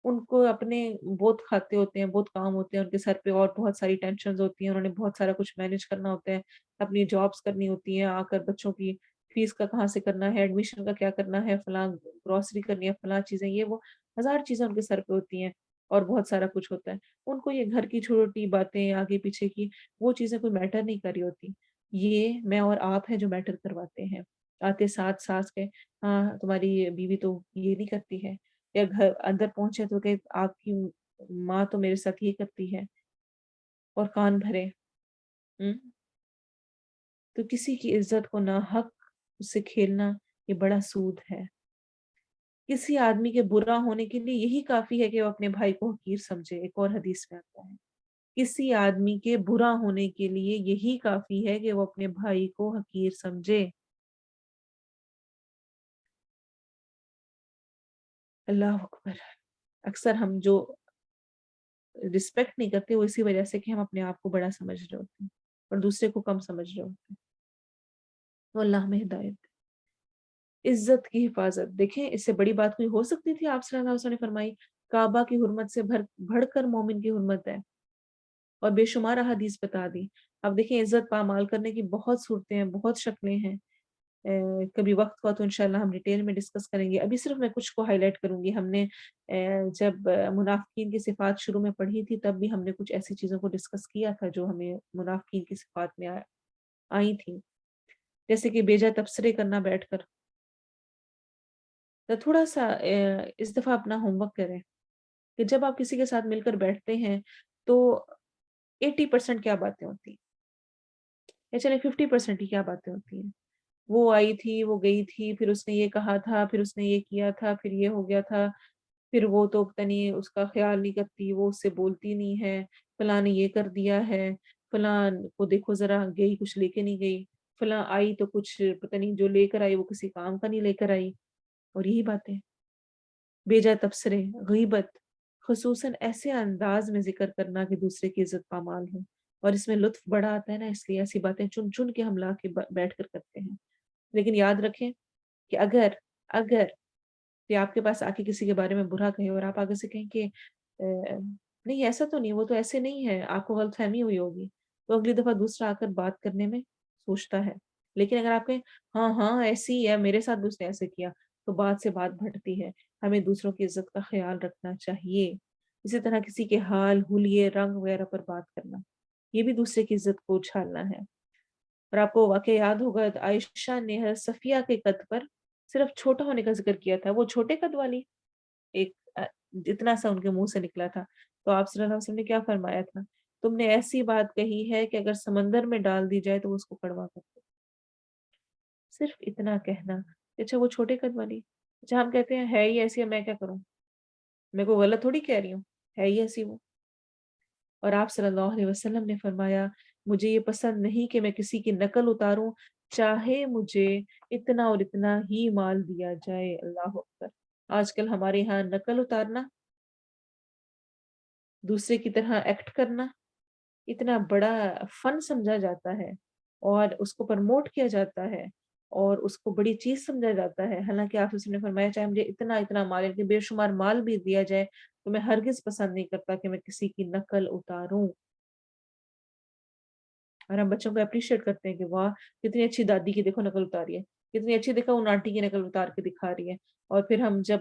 ان کو اپنے بہت کھاتے ہوتے ہیں، بہت کام ہوتے ہیں ان کے سر پہ، اور بہت ساری ٹینشنز ہوتی ہیں، انہوں نے بہت سارا کچھ مینج کرنا ہوتا ہے، اپنی جابس کرنی ہوتی ہیں، آ کر بچوں کی فیس کا کہاں سے کرنا ہے، ایڈمیشن کا کیا کرنا ہے، فلاں گروسری کرنی ہے، فلاں چیزیں، یہ وہ ہزار چیزیں ان کے سر پہ ہوتی ہیں، اور بہت سارا کچھ ہوتا ہے۔ ان کو یہ گھر کی چھوٹی باتیں آگے پیچھے کی وہ چیزیں کوئی میٹر نہیں کر رہی ہوتی، یہ میں اور آپ ہیں جو میٹر کرواتے ہیں۔ آتے ساتھ ساتھ کے ہاں تمہاری بیوی تو یہ نہیں کرتی ہے، یا گھر اندر پہنچے تو کہ آپ کی ماں تو میرے ساتھ یہ کرتی ہے، اور کان بھرے۔ ہم؟ تو کسی کی عزت کو ناحق اس سے کھیلنا یہ بڑا سود ہے۔ کسی آدمی کے برا ہونے کے لیے یہی کافی ہے کہ وہ اپنے بھائی کو حقیر سمجھے، ایک اور حدیث میں آتا ہے کسی آدمی کے برا ہونے کے لیے یہی کافی ہے کہ وہ اپنے بھائی کو حقیر سمجھے۔ اللہ اکبر۔ اکثر ہم جو رسپیکٹ نہیں کرتے وہ اسی وجہ سے کہ ہم اپنے آپ کو بڑا سمجھ رہے ہوتے ہیں اور دوسرے کو کم سمجھ رہے ہوتے ہیں۔ تو اللہ میں ہدایت دے۔ عزت کی حفاظت، دیکھیں اس سے بڑی بات کوئی ہو سکتی تھی؟ آپ صلی اللہ علیہ وسلم نے فرمائی کعبہ کی حرمت سے بڑھ کر مومن کی حرمت ہے، اور بے شمار حدیث بتا دی۔ اب دیکھیں عزت پامال کرنے کی بہت صورتیں ہیں، بہت شکلیں ہیں، کبھی وقت ہوا تو انشاءاللہ ہم ڈیٹیل میں ڈسکس کریں گے۔ ابھی صرف میں کچھ کو ہائی لائٹ کروں گی۔ ہم نے جب منافقین کی صفات شروع میں پڑھی تھی تب بھی ہم نے کچھ ایسی چیزوں کو ڈسکس کیا تھا جو ہمیں منافقین کی صفات میں آئی تھی، جیسے کہ بیجا تبصرے کرنا بیٹھ کر۔ تو تھوڑا سا اس دفعہ اپنا ہوم ورک کریں کہ جب آپ کسی کے ساتھ مل کر بیٹھتے ہیں تو 80% کیا باتیں ہوتی ہیں، یا چلے 50% ہی کیا باتیں ہوتی ہیں؟ وہ آئی تھی، وہ گئی تھی، پھر اس نے یہ کہا تھا، پھر اس نے یہ کیا تھا، پھر یہ ہو گیا تھا، پھر وہ تو پتہ نہیں اس کا خیال نہیں کرتی، وہ اس سے بولتی نہیں ہے، فلاں نے یہ کر دیا ہے، فلاں کو دیکھو ذرا گئی کچھ لے کے نہیں گئی، فلاں آئی تو کچھ پتہ نہیں جو لے کر آئی وہ کسی کام کا نہیں لے کر آئی، اور یہی باتیں بیجا تبصرے، غیبت، خصوصاً ایسے انداز میں ذکر کرنا کہ دوسرے کی عزت پامال ہو، اور اس میں لطف بڑا آتا ہے نا، اس لیے ایسی باتیں چن چن کے ہم لا کے بیٹھ کر کرتے ہیں۔ لیکن یاد رکھیں کہ اگر کہ آپ کے پاس آ کے کسی کے بارے میں برا کہے اور آپ آگے سے کہیں کہ نہیں ایسا تو نہیں، وہ تو ایسے نہیں ہے، آپ کو غلط فہمی ہوئی ہوگی، تو اگلی دفعہ دوسرا آ کر بات کرنے میں سوچتا ہے۔ لیکن اگر آپ کہیں ہاں ہاں ایسی ہی ہے، میرے ساتھ بھی اس نے ایسے کیا، تو بات سے بات بڑھتی ہے۔ ہمیں دوسروں کی عزت کا خیال رکھنا چاہیے۔ اسی طرح کسی کے حال حلیے رنگ وغیرہ پر بات کرنا، یہ بھی دوسرے کی عزت کو اچھالنا ہے۔ اور آپ کو واقعہ یاد ہوگا عائشہ نے حضرت صفیہ کے قد پر صرف چھوٹا ہونے کا ذکر کیا تھا، وہ چھوٹے قد والی ایک جتنا سا ان کے منہ سے نکلا تھا، تو آپ صلی اللہ علیہ وسلم نے کیا فرمایا تھا؟ تم نے ایسی بات کہی ہے کہ اگر سمندر میں ڈال دی جائے تو وہ اس کو کڑوا کر دے۔ صرف اتنا کہنا، اچھا وہ چھوٹے قد والی، اچھا ہم کہتے ہیں ہے ہی ایسی ہے، میں کیا کروں، میں کو غلط تھوڑی کہہ رہی ہوں، ہے ہی ایسی وہ۔ اور آپ صلی اللہ علیہ وسلم نے فرمایا مجھے یہ پسند نہیں کہ میں کسی کی نقل اتاروں، چاہے مجھے اتنا اور اتنا ہی مال دیا جائے۔ اللہ اکبر۔ آج کل ہمارے ہاں نقل اتارنا، دوسرے کی طرح ایکٹ کرنا، اتنا بڑا فن سمجھا جاتا ہے اور اس کو پرموٹ کیا جاتا ہے اور اس کو بڑی چیز سمجھا جاتا ہے، حالانکہ آپ نے فرمایا چاہے مجھے اتنا اتنا مال کہ بے شمار مال بھی دیا جائے تو میں ہرگز پسند نہیں کرتا کہ میں کسی کی نقل اتاروں۔ اور ہم بچوں کو اپریشیٹ کرتے ہیں کہ واہ کتنی اچھی دادی کی دیکھو نقل اتاری ہے، کتنی اچھی دیکھو ان آنٹی کی نقل اتار کے دکھا رہی ہے۔ اور پھر ہم جب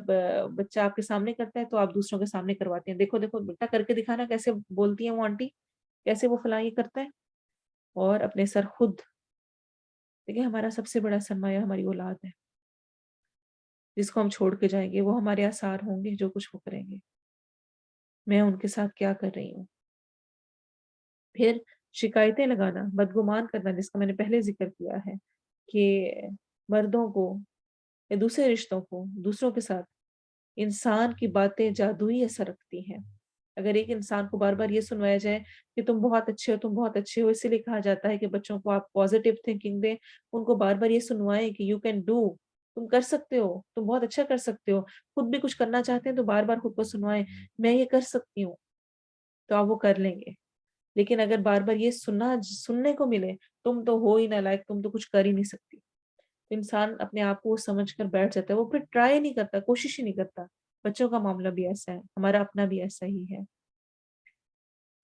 بچہ آپ کے سامنے کرتا ہے تو آپ دوسروں کے سامنے کرواتے ہیں، دیکھو دیکھو بیٹا کر کے دکھانا کیسے بولتی ہیں وہ آنٹی، کیسے وہ فلاں یہ کرتا ہے۔ اور اپنے سر خود دیکھیں، ہمارا سب سے بڑا سرمایہ ہماری اولاد ہے، جس کو ہم چھوڑ کے جائیں گے، وہ ہمارے آثار ہوں گے جو کچھ وہ کریں گے، میں ان کے ساتھ کیا کر رہی ہوں۔ پھر شکایتیں لگانا، بدگمان کرنا، جس کا میں نے پہلے ذکر کیا ہے کہ مردوں کو یا دوسرے رشتوں کو دوسروں کے ساتھ انسان کی باتیں جادوئی اثر رکھتی ہیں۔ اگر ایک انسان کو بار بار یہ سنوایا جائے کہ تم بہت اچھے ہو، تم بہت اچھے ہو، اسی لیے کہا جاتا ہے کہ بچوں کو آپ پازیٹیو تھنکنگ دیں، ان کو بار بار یہ سنوائیں کہ یو کین ڈو، تم کر سکتے ہو، تم بہت اچھا کر سکتے ہو، خود بھی کچھ کرنا چاہتے ہیں تو بار بار خود کو سنوائیں میں یہ کر سکتی ہوں، تو آپ وہ کر لیں گے۔ لیکن اگر بار بار یہ سننے کو ملے تم تو ہو ہی نہ لائق، تم تو کچھ کر ہی نہیں سکتی، تو انسان اپنے آپ کو وہ سمجھ کر بیٹھ جاتا ہے، وہ پھر ٹرائی نہیں کرتا، کوشش ہی نہیں کرتا۔ بچوں کا معاملہ بھی ایسا ہے، ہمارا اپنا بھی ایسا ہی ہے،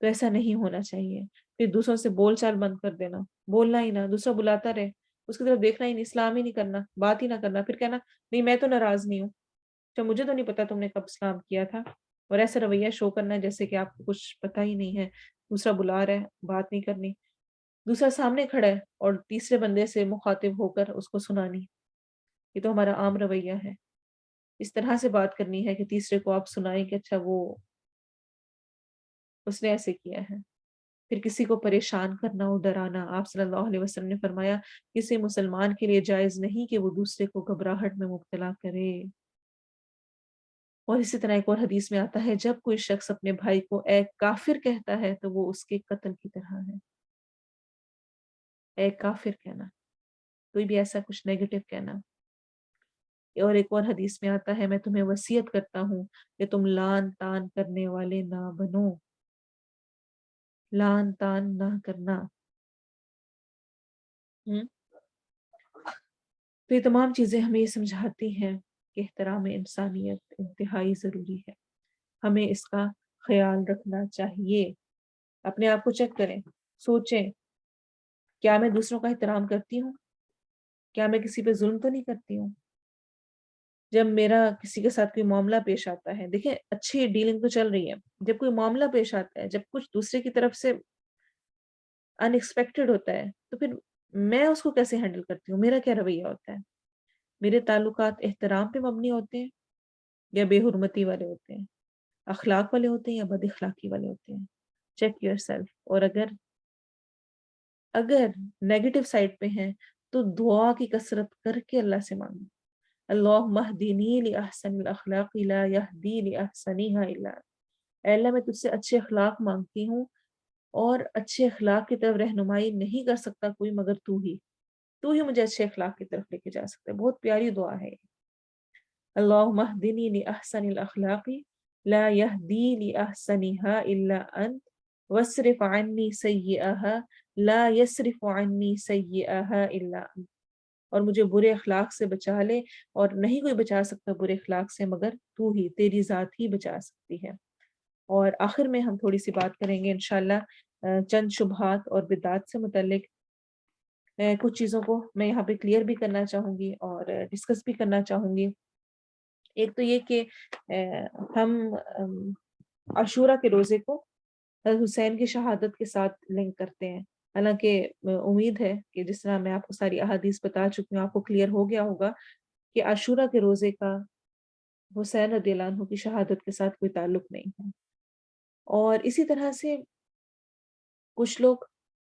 تو ایسا نہیں ہونا چاہیے۔ پھر دوسروں سے بول چال بند کر دینا، بولنا ہی نہ، دوسرا بلاتا رہے اس کی طرف دیکھنا ہی نہیں، سلام ہی نہیں کرنا، بات ہی نہ کرنا، پھر کہنا نہیں میں تو ناراض نہیں ہوں، تو مجھے تو نہیں پتا تم نے کب سلام کیا تھا، اور ایسا رویہ شو کرنا ہے جیسے کہ آپ کو کچھ پتا ہی نہیں ہے، دوسرا بلا رہا ہے بات نہیں کرنی، دوسرا سامنے کھڑا ہے اور تیسرے بندے سے مخاطب ہو کر اس کو سنانی، یہ تو ہمارا عام رویہ ہے۔ اس طرح سے بات کرنی ہے کہ تیسرے کو آپ سنائیں کہ اچھا وہ اس نے ایسے کیا ہے۔ پھر کسی کو پریشان کرنا اور ڈرانا، آپ صلی اللہ علیہ وسلم نے فرمایا کسی مسلمان کے لیے جائز نہیں کہ وہ دوسرے کو گھبراہٹ میں مبتلا کرے۔ اور اسی طرح ایک اور حدیث میں آتا ہے جب کوئی شخص اپنے بھائی کو اے کافر کہتا ہے تو وہ اس کے قتل کی طرح ہے۔ اے کافر کہنا، کوئی بھی ایسا کچھ نیگیٹو کہنا۔ اور ایک اور حدیث میں آتا ہے میں تمہیں وصیت کرتا ہوں کہ تم لان تان کرنے والے نہ بنو، لان تان نہ کرنا۔ ہم؟ تو یہ تمام چیزیں ہمیں یہ سمجھاتی ہیں کہ احترام انسانیت انتہائی ضروری ہے، ہمیں اس کا خیال رکھنا چاہیے۔ اپنے آپ کو چیک کریں، سوچیں کیا میں دوسروں کا احترام کرتی ہوں؟ کیا میں کسی پہ ظلم تو نہیں کرتی ہوں؟ جب میرا کسی کے ساتھ کوئی معاملہ پیش آتا ہے، دیکھیں اچھی ڈیلنگ تو چل رہی ہے، جب کوئی معاملہ پیش آتا ہے، جب کچھ دوسرے کی طرف سے ان ایکسپیکٹڈ ہوتا ہے تو پھر میں اس کو کیسے ہینڈل کرتی ہوں، میرا کیا رویہ ہوتا ہے؟ میرے تعلقات احترام پہ مبنی ہوتے ہیں یا بے حرمتی والے ہوتے ہیں، اخلاق والے ہوتے ہیں یا بد اخلاقی والے ہوتے ہیں؟ Check your self. اور اگر نیگیٹو سائڈ پہ ہیں تو دعا کی کثرت کر کے اللہ سے مانگو، اللہم اہدنی لاحسن الاخلاق لا یہدی لاحسنہا الا انت۔ اے اللہ میں تجھ سے اچھے اخلاق مانگتی ہوں اور اچھے اخلاق کی طرف رہنمائی نہیں کر سکتا کوئی مگر تو ہی مجھے اچھے اخلاق کی طرف لے کے جا سکتا ہے۔ بہت پیاری دعا ہے یہ۔ اللہم اہدنی لاحسن الاخلاق لا یہدی لاحسنہا الا انت واصرف عنی سیئہا لا یصرف عنی سیئہا الا انت۔ اور مجھے برے اخلاق سے بچا لے اور نہیں کوئی بچا سکتا برے اخلاق سے مگر تو ہی، تیری ذات ہی بچا سکتی ہے۔ اور آخر میں ہم تھوڑی سی بات کریں گے انشاءاللہ چند شبہات اور بدعات سے متعلق۔ کچھ چیزوں کو میں یہاں پہ کلیئر بھی کرنا چاہوں گی اور ڈسکس بھی کرنا چاہوں گی۔ ایک تو یہ کہ ہم عاشورہ کے روزے کو حضرت حسین کی شہادت کے ساتھ لنک کرتے ہیں، حالانکہ امید ہے کہ جس طرح میں آپ کو ساری احادیث بتا چکی ہوں آپ کو کلیئر ہو گیا ہوگا کہ عاشورہ کے روزے کا حسین رضی اللہ عنہ کی شہادت کے ساتھ کوئی تعلق نہیں ہے۔ اور اسی طرح سے کچھ لوگ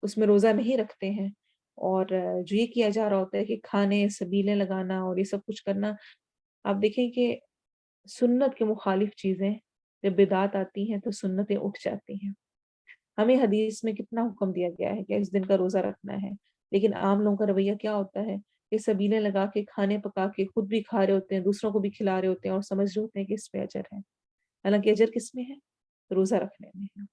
اس میں روزہ نہیں رکھتے ہیں اور جو یہ کیا جا رہا ہوتا ہے کہ کھانے سبیلیں لگانا اور یہ سب کچھ کرنا، آپ دیکھیں کہ سنت کے مخالف چیزیں جب بدعات آتی ہیں تو سنتیں اٹھ جاتی ہیں۔ ہمیں حدیث میں کتنا حکم دیا گیا ہے کہ اس دن کا روزہ رکھنا ہے، لیکن عام لوگوں کا رویہ کیا ہوتا ہے کہ سبیلیں لگا کے کھانے پکا کے خود بھی کھا رہے ہوتے ہیں، دوسروں کو بھی کھلا رہے ہوتے ہیں اور سمجھ رہے ہوتے ہیں کہ اس پہ اجر ہے، حالانکہ اجر کس میں ہے؟ روزہ رکھنے میں ہے۔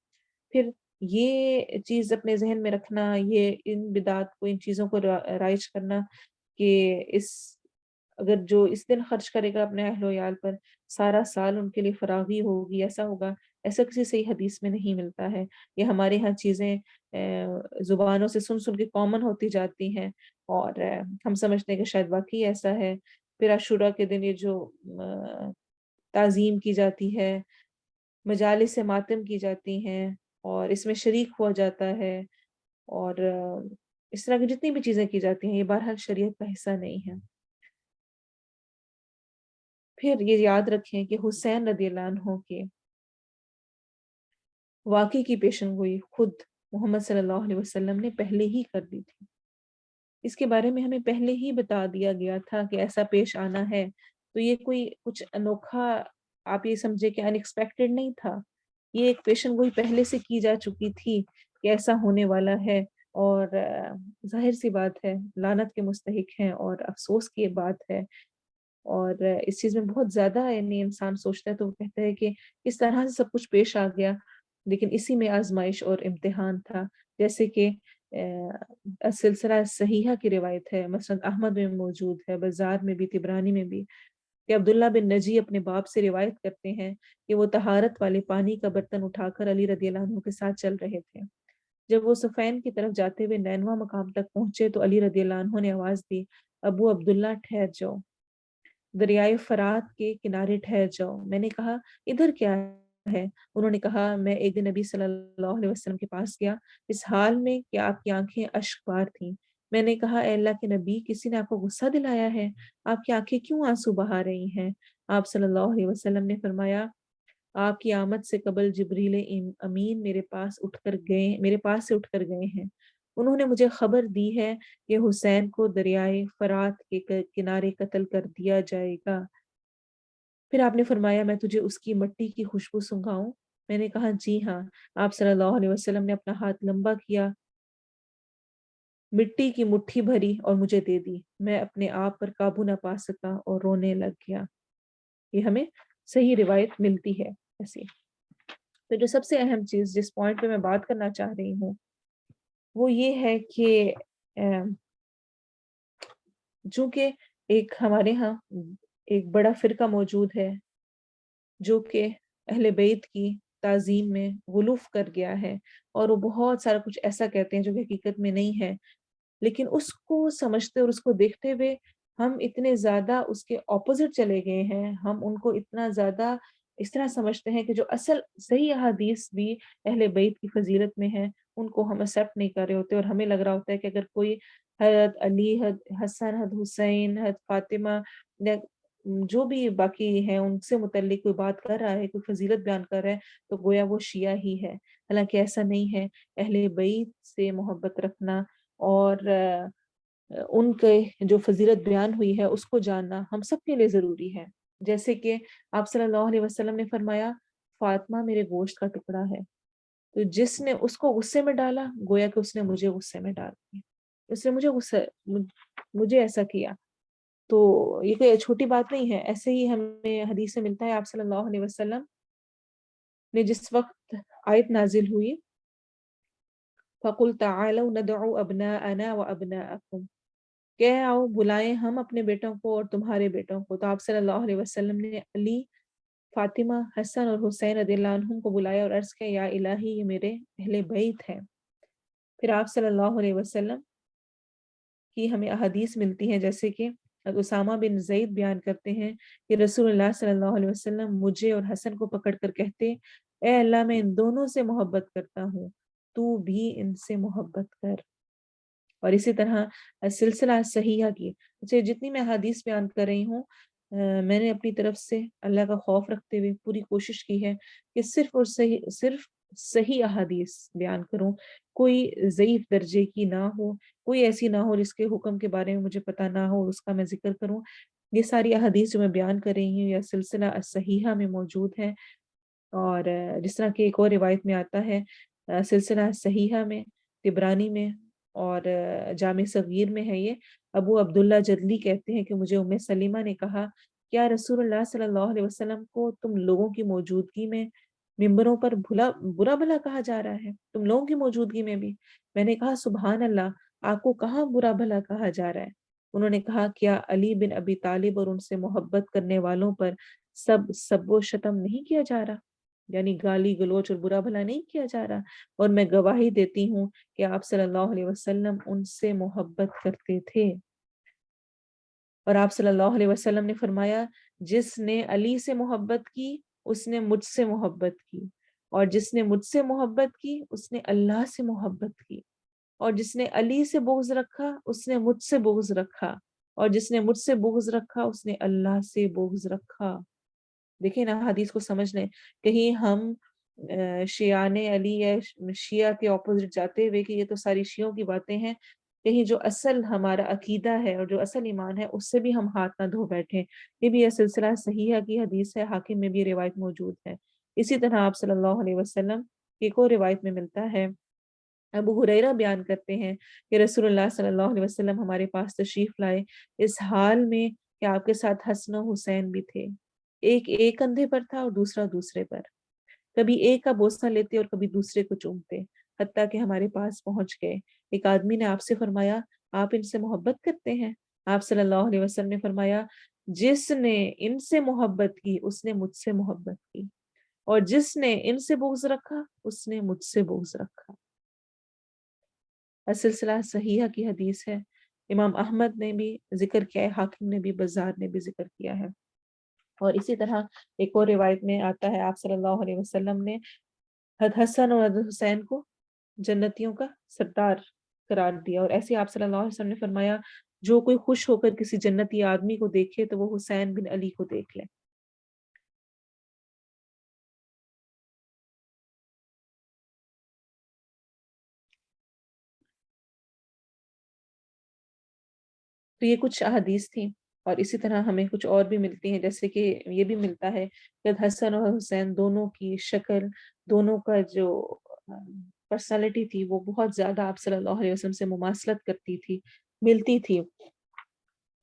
پھر یہ چیز اپنے ذہن میں رکھنا، یہ ان بدعات کو، ان چیزوں کو رائج کرنا کہ اس اگر جو اس دن خرچ کرے گا اپنے اہل و عیال پر، سارا سال ان کے لیے فراغی ہوگی، ایسا ہوگا، ایسا کسی صحیح حدیث میں نہیں ملتا ہے۔ یہ ہمارے ہاں چیزیں زبانوں سے سن سن کے کامن ہوتی جاتی ہیں، اور ہم سمجھتے ہیں کہ شاید واقعی ایسا ہے۔ پھر عاشورہ کے دن یہ جو تعظیم کی جاتی ہے، مجالس ماتم کی جاتی ہیں، اور اس میں شریک ہوا جاتا ہے، اور اس طرح کی جتنی بھی چیزیں کی جاتی ہیں، یہ بہرحال شریعت کا حصہ نہیں ہے۔ پھر یہ یاد رکھیں کہ حسین رضی اللہ عنہ کے واقعے کی پیشن گوئی خود محمد صلی اللہ علیہ وسلم نے پہلے ہی کر دی تھی۔ اس کے بارے میں ہمیں پہلے ہی بتا دیا گیا تھا کہ ایسا پیش آنا ہے، تو یہ کوئی کچھ انوکھا آپ یہ سمجھے کہ ان ایکسپیکٹڈ نہیں تھا۔ یہ ایک پیشن گوئی پہلے سے کی جا چکی تھی کہ ایسا ہونے والا ہے، اور ظاہر سی بات ہے لعنت کے مستحق ہیں اور افسوس کی یہ بات ہے۔ اور اس چیز میں بہت زیادہ یعنی انسان سوچتا ہے تو وہ کہتا ہے کہ اس طرح سے سب کچھ پیش آ گیا، لیکن اسی میں آزمائش اور امتحان تھا۔ جیسے کہ سلسلہ صحیحہ کی روایت ہے، مسند احمد میں موجود ہے، بازار میں بھی، طبرانی میں بھی، کہ عبداللہ بن نجی اپنے باپ سے روایت کرتے ہیں کہ وہ طہارت والے پانی کا برتن اٹھا کر علی رضی اللہ عنہ کے ساتھ چل رہے تھے۔ جب وہ صفین کی طرف جاتے ہوئے نینوا مقام تک پہنچے تو علی رضی اللہ عنہ نے آواز دی، ابو عبداللہ ٹھہر جاؤ، دریائے فرات کے کنارے ٹھہر جاؤ۔ میں نے کہا ادھر کیا ہے؟ انہوں نے کہا میں ایک دن نبی صلی اللہ علیہ وسلم کے پاس گیا اس حال میں کہ آپ کی آنکھیں اشک بار تھیں۔ میں نے کہا اے اللہ کے نبی، کسی نے آپ کو غصہ دلایا ہے؟ آپ کی آنکھیں کیوں آنسو بہا رہی ہیں؟ آپ صلی اللہ علیہ وسلم نے فرمایا آپ کی آمد سے قبل جبریل امین میرے پاس سے اٹھ کر گئے ہیں۔ انہوں نے مجھے خبر دی ہے کہ حسین کو دریائے فرات کے کنارے قتل کر دیا جائے گا۔ پھر آپ نے فرمایا میں تجھے اس کی مٹی کی خوشبو سنگھاؤں؟ میں نے کہا جی ہاں۔ آپ صلی اللہ علیہ وسلم نے اپنا ہاتھ لمبا کیا، مٹی کی مٹھی بھری اور مجھے دے دی۔ میں اپنے آپ پر قابو نہ پا سکا اور رونے لگ گیا۔ یہ ہمیں صحیح روایت ملتی ہے ایسی۔ تو جو سب سے اہم چیز جس پوائنٹ پہ میں بات کرنا چاہ رہی ہوں وہ یہ ہے کہ چونکہ ایک ہمارے ہاں ایک بڑا فرقہ موجود ہے جو کہ اہل بیت کی تعظیم میں غلوف کر گیا ہے، اور وہ بہت سارا کچھ ایسا کہتے ہیں جو کہ حقیقت میں نہیں ہے، لیکن اس کو سمجھتے اور اس کو دیکھتے ہوئے ہم اتنے زیادہ اس کے اپوزٹ چلے گئے ہیں، ہم ان کو اتنا زیادہ اس طرح سمجھتے ہیں کہ جو اصل صحیح احادیث بھی اہل بیت کی فضیلت میں ہیں ان کو ہم ایکسیپٹ نہیں کر رہے ہوتے، اور ہمیں لگ رہا ہوتا ہے کہ اگر کوئی حضرت علی، حضرت حسن، حضرت حسین، حضرت فاطمہ یا جو بھی باقی ہیں ان سے متعلق کوئی بات کر رہا ہے، کوئی فضیلت بیان کر رہا ہے تو گویا وہ شیعہ ہی ہے، حالانکہ ایسا نہیں ہے۔ اہل بیت سے محبت رکھنا اور ان کے جو فضیلت بیان ہوئی ہے اس کو جاننا ہم سب کے لیے ضروری ہے۔ جیسے کہ آپ صلی اللہ علیہ وسلم نے فرمایا فاطمہ میرے گوشت کا ٹکڑا ہے، تو جس نے اس کو غصے میں ڈالا گویا کہ اس نے مجھے غصے میں ڈال دیا، اس نے مجھے ایسا کیا۔ تو یہ کوئی چھوٹی بات نہیں ہے۔ ایسے ہی ہمیں حدیث میں ملتا ہے آپ صلی اللہ علیہ وسلم نے جس وقت آیت نازل ہوئی فَقُلْ تَعَالَوْا نَدْعُ أَبْنَاءَنَا وَأَبْنَاءَكُمْ، کہ آؤ بلائیں ہم اپنے بیٹوں کو اور تمہارے بیٹوں کو، تو آپ صلی اللہ علیہ وسلم نے علی، فاطمہ، حسن اور حسین رضی اللہ عنہم کو بلایا اور عرض کیا یا الہی یہ میرے اہل بیت ہیں۔ پھر آپ صلی اللہ علیہ وسلم کی ہمیں احادیث ملتی ہیں، جیسے کہ اسامہ بن زید بیان کرتے ہیں کہ رسول اللہ صلی اللہ علیہ وسلم مجھے اور حسن کو پکڑ کر کہتے اے اللہ میں ان دونوں سے محبت کرتا ہوں، تو بھی ان سے محبت کر۔ اور اسی طرح سلسلہ صحیحہ کی جتنی میں حدیث بیان کر رہی ہوں میں نے اپنی طرف سے اللہ کا خوف رکھتے ہوئے پوری کوشش کی ہے کہ صرف صحیح احادیث بیان کروں، کوئی ضعیف درجے کی نہ ہو، کوئی ایسی نہ ہو جس کے حکم کے بارے میں مجھے پتہ نہ ہو، اس کا میں ذکر کروں۔ یہ ساری احادیث جو میں بیان کر رہی ہوں یا سلسلہ صحیحہ میں موجود ہے، اور جس طرح کہ ایک اور روایت میں آتا ہے سلسلہ صحیحہ میں، طبرانی میں اور جامع صغیر میں ہے۔ یہ ابو عبداللہ جدلی کہتے ہیں کہ مجھے ام سلیمہ نے کہا کیا رسول اللہ صلی اللہ علیہ وسلم کو تم لوگوں کی موجودگی میں منبروں پر برا بھلا کہا جا رہا ہے، تم لوگوں کی موجودگی میں بھی۔ میں نے کہا سبحان اللہ، آپ کو کہاں برا بھلا کہا جا رہا ہے؟ انہوں نے کہا کیا علی بن ابی طالب اور ان سے محبت کرنے والوں پر سب و شتم نہیں کیا جا رہا؟ یعنی گالی گلوچ اور برا بھلا نہیں کیا جا رہا؟ اور میں گواہی دیتی ہوں کہ آپ صلی اللہ علیہ وسلم ان سے محبت کرتے تھے۔ اور آپ صلی اللہ علیہ وسلم نے فرمایا جس نے علی سے محبت کی اس نے مجھ سے محبت کی، اور جس نے مجھ سے محبت کی اس نے اللہ سے محبت کی، اور جس نے علی سے بغض رکھا اس نے مجھ سے بغض رکھا، اور جس نے مجھ سے بغض رکھا اس نے اللہ سے بغض رکھا۔ دیکھیں نا حدیث کو سمجھ لیں، کہیں ہم شیعان علی یا شیعہ کے اپوزٹ جاتے ہوئے کہ یہ تو ساری شیعوں کی باتیں ہیں، کہیں جو اصل ہمارا عقیدہ ہے اور جو اصل ایمان ہے اس سے بھی ہم ہاتھ نہ دھو بیٹھیں۔ یہ بھی یہ سلسلہ صحیحہ کی حدیث ہے، حاکم میں بھی یہ روایت موجود ہے۔ اسی طرح آپ صلی اللہ علیہ وسلم کی ایک اور روایت میں ملتا ہے، ابو ہریرہ بیان کرتے ہیں کہ رسول اللہ صلی اللہ علیہ وسلم ہمارے پاس تشریف لائے اس حال میں کہ آپ کے ساتھ حسن و حسین بھی تھے، ایک کندھے پر تھا اور دوسرا دوسرے پر، کبھی ایک کا بوسہ لیتے اور کبھی دوسرے کو چومتے، حتیٰ کہ ہمارے پاس پہنچ گئے۔ ایک آدمی نے آپ سے فرمایا آپ ان سے محبت کرتے ہیں؟ آپ صلی اللہ علیہ وسلم نے فرمایا جس نے ان سے محبت کی اس نے مجھ سے محبت کی، اور جس نے ان سے بغض رکھا اس نے مجھ سے بغض رکھا۔ سلسلہ صحیحہ کی حدیث ہے، امام احمد نے بھی ذکر کیا ہے، حاکم نے بھی، بزار نے بھی ذکر کیا ہے۔ اور اسی طرح ایک اور روایت میں آتا ہے آپ صلی اللہ علیہ وسلم نے حضرت حسن اور حضرت حسین کو جنتیوں کا سردار قرار دیا، اور ایسے آپ صلی اللہ علیہ وسلم نے فرمایا جو کوئی خوش ہو کر کسی جنتی آدمی کو دیکھے تو وہ حسین بن علی کو دیکھ لے۔ تو یہ کچھ احادیث تھیں، اور اسی طرح ہمیں کچھ اور بھی ملتی ہیں، جیسے کہ یہ بھی ملتا ہے کہ حسن اور حسین دونوں کی شکل، دونوں کا جو پرسنالٹی تھی وہ بہت زیادہ آپ صلی اللہ علیہ وسلم سے مماثلت کرتی تھی، ملتی تھی۔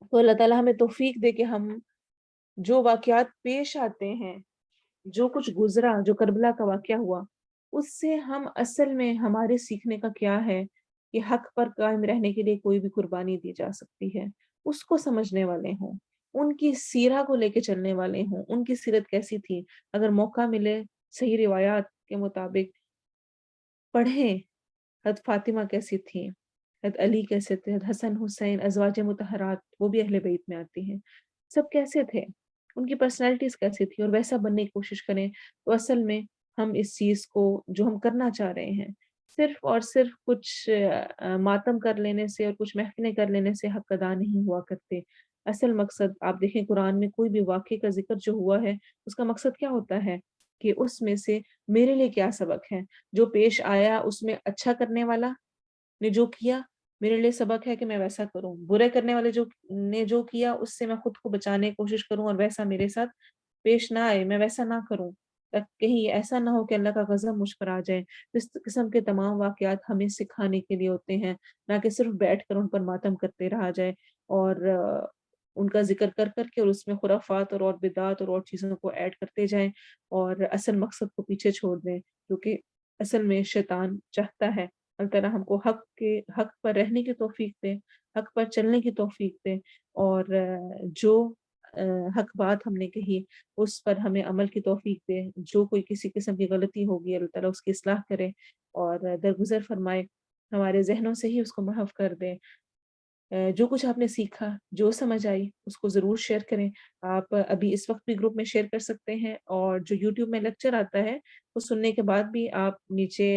تو اللہ تعالیٰ ہمیں توفیق دے کہ ہم جو واقعات پیش آتے ہیں، جو کچھ گزرا، جو کربلا کا واقعہ ہوا، اس سے ہم اصل میں ہمارے سیکھنے کا کیا ہے کہ حق پر قائم رہنے کے لیے کوئی بھی قربانی دی جا سکتی ہے، اس کو سمجھنے والے ہوں، ان کی سیرہ کو لے کے چلنے والے ہوں، ان کی سیرت کیسی تھی، اگر موقع ملے صحیح روایات کے مطابق پڑھیں، حضرت فاطمہ کیسی تھی، حضرت علی کیسے تھے، حضرت حسن حسین ازواج مطہرات وہ بھی اہل بیت میں آتی ہیں، سب کیسے تھے، ان کی پرسنالٹیز کیسی تھی، اور ویسا بننے کی کوشش کریں تو اصل میں ہم اس چیز کو جو ہم کرنا چاہ رہے ہیں صرف اور صرف کچھ ماتم کر لینے سے اور کچھ محفلیں کر لینے سے حق ادا نہیں ہوا کرتے۔ اصل مقصد آپ دیکھیں قرآن میں کوئی بھی واقعے کا ذکر جو ہوا ہے اس کا مقصد کیا ہوتا ہے کہ اس میں سے میرے لیے کیا سبق ہے، جو پیش آیا اس میں اچھا کرنے والا نے جو کیا میرے لیے سبق ہے کہ میں ویسا کروں، برے کرنے والے جو کیا اس سے میں خود کو بچانے کی کوشش کروں اور ویسا میرے ساتھ پیش نہ آئے، میں ویسا نہ کروں، کہیں ایسا نہ ہو کہ اللہ کا غضب مجھ پر آ جائے۔ اس قسم کے تمام واقعات ہمیں سکھانے کے لیے ہوتے ہیں، نہ کہ صرف بیٹھ کر ان پر ماتم کرتے رہا جائے اور ان کا ذکر کر کر کے اور اس میں خرافات اور بدعات اور چیزوں کو ایڈ کرتے جائیں اور اصل مقصد کو پیچھے چھوڑ دیں، کیونکہ اصل میں شیطان چاہتا ہے اللہ تعالیٰ ہم کو حق پر رہنے کی توفیق دے، حق پر چلنے کی توفیق دے، اور جو حق بات ہم نے کہی اس پر ہمیں عمل کی توفیق دے، جو کوئی کسی قسم کی غلطی ہوگی اللہ تعالیٰ اس کی اصلاح کرے اور درگزر فرمائے، ہمارے ذہنوں سے ہی اس کو محو کر دے۔ جو کچھ آپ نے سیکھا، جو سمجھ آئی اس کو ضرور شیئر کریں۔ آپ ابھی اس وقت بھی گروپ میں شیئر کر سکتے ہیں، اور جو یوٹیوب میں لیکچر آتا ہے وہ سننے کے بعد بھی آپ نیچے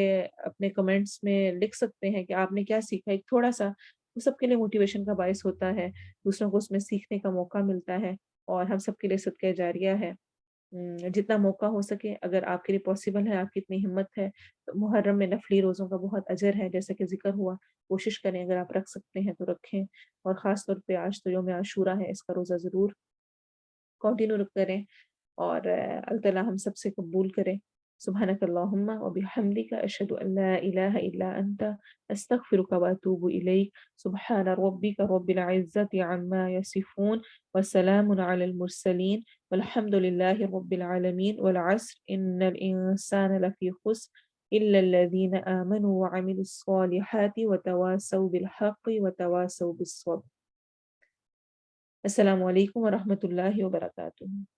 اپنے کمنٹس میں لکھ سکتے ہیں کہ آپ نے کیا سیکھا، ایک تھوڑا سا وہ سب کے لیے موٹیویشن کا باعث ہوتا ہے، دوسروں کو اس میں سیکھنے کا موقع ملتا ہے اور ہم سب کے لیے صدقہ جاریہ ہے۔ جتنا موقع ہو سکے اگر آپ کے لیے پاسبل ہے، آپ کی اتنی ہمت ہے تو محرم میں نفلی روزوں کا بہت اجر ہے جیسا کہ ذکر ہوا، کوشش کریں اگر آپ رکھ سکتے ہیں تو رکھیں، اور خاص طور پہ آج تو یوم عاشورہ ہے، اس کا روزہ ضرور کنٹینیو کریں، اور اللہ تعالیٰ ہم سب سے قبول کرے۔ سبحانك اللهم وبحمدك أشهد أن لا إله إلا أنت أستغفرك وأتوب إليك. سبحان ربك رب العزة عما يصفون وسلام على المرسلين والحمد لله رب العالمين. والعصر إن الإنسان لفي خسر إلا الذين آمنوا وعملوا الصالحات وتواصوا بالحق وتواصوا بالصبر. السلام علیکم ورحمۃ اللہ وبرکاتہ.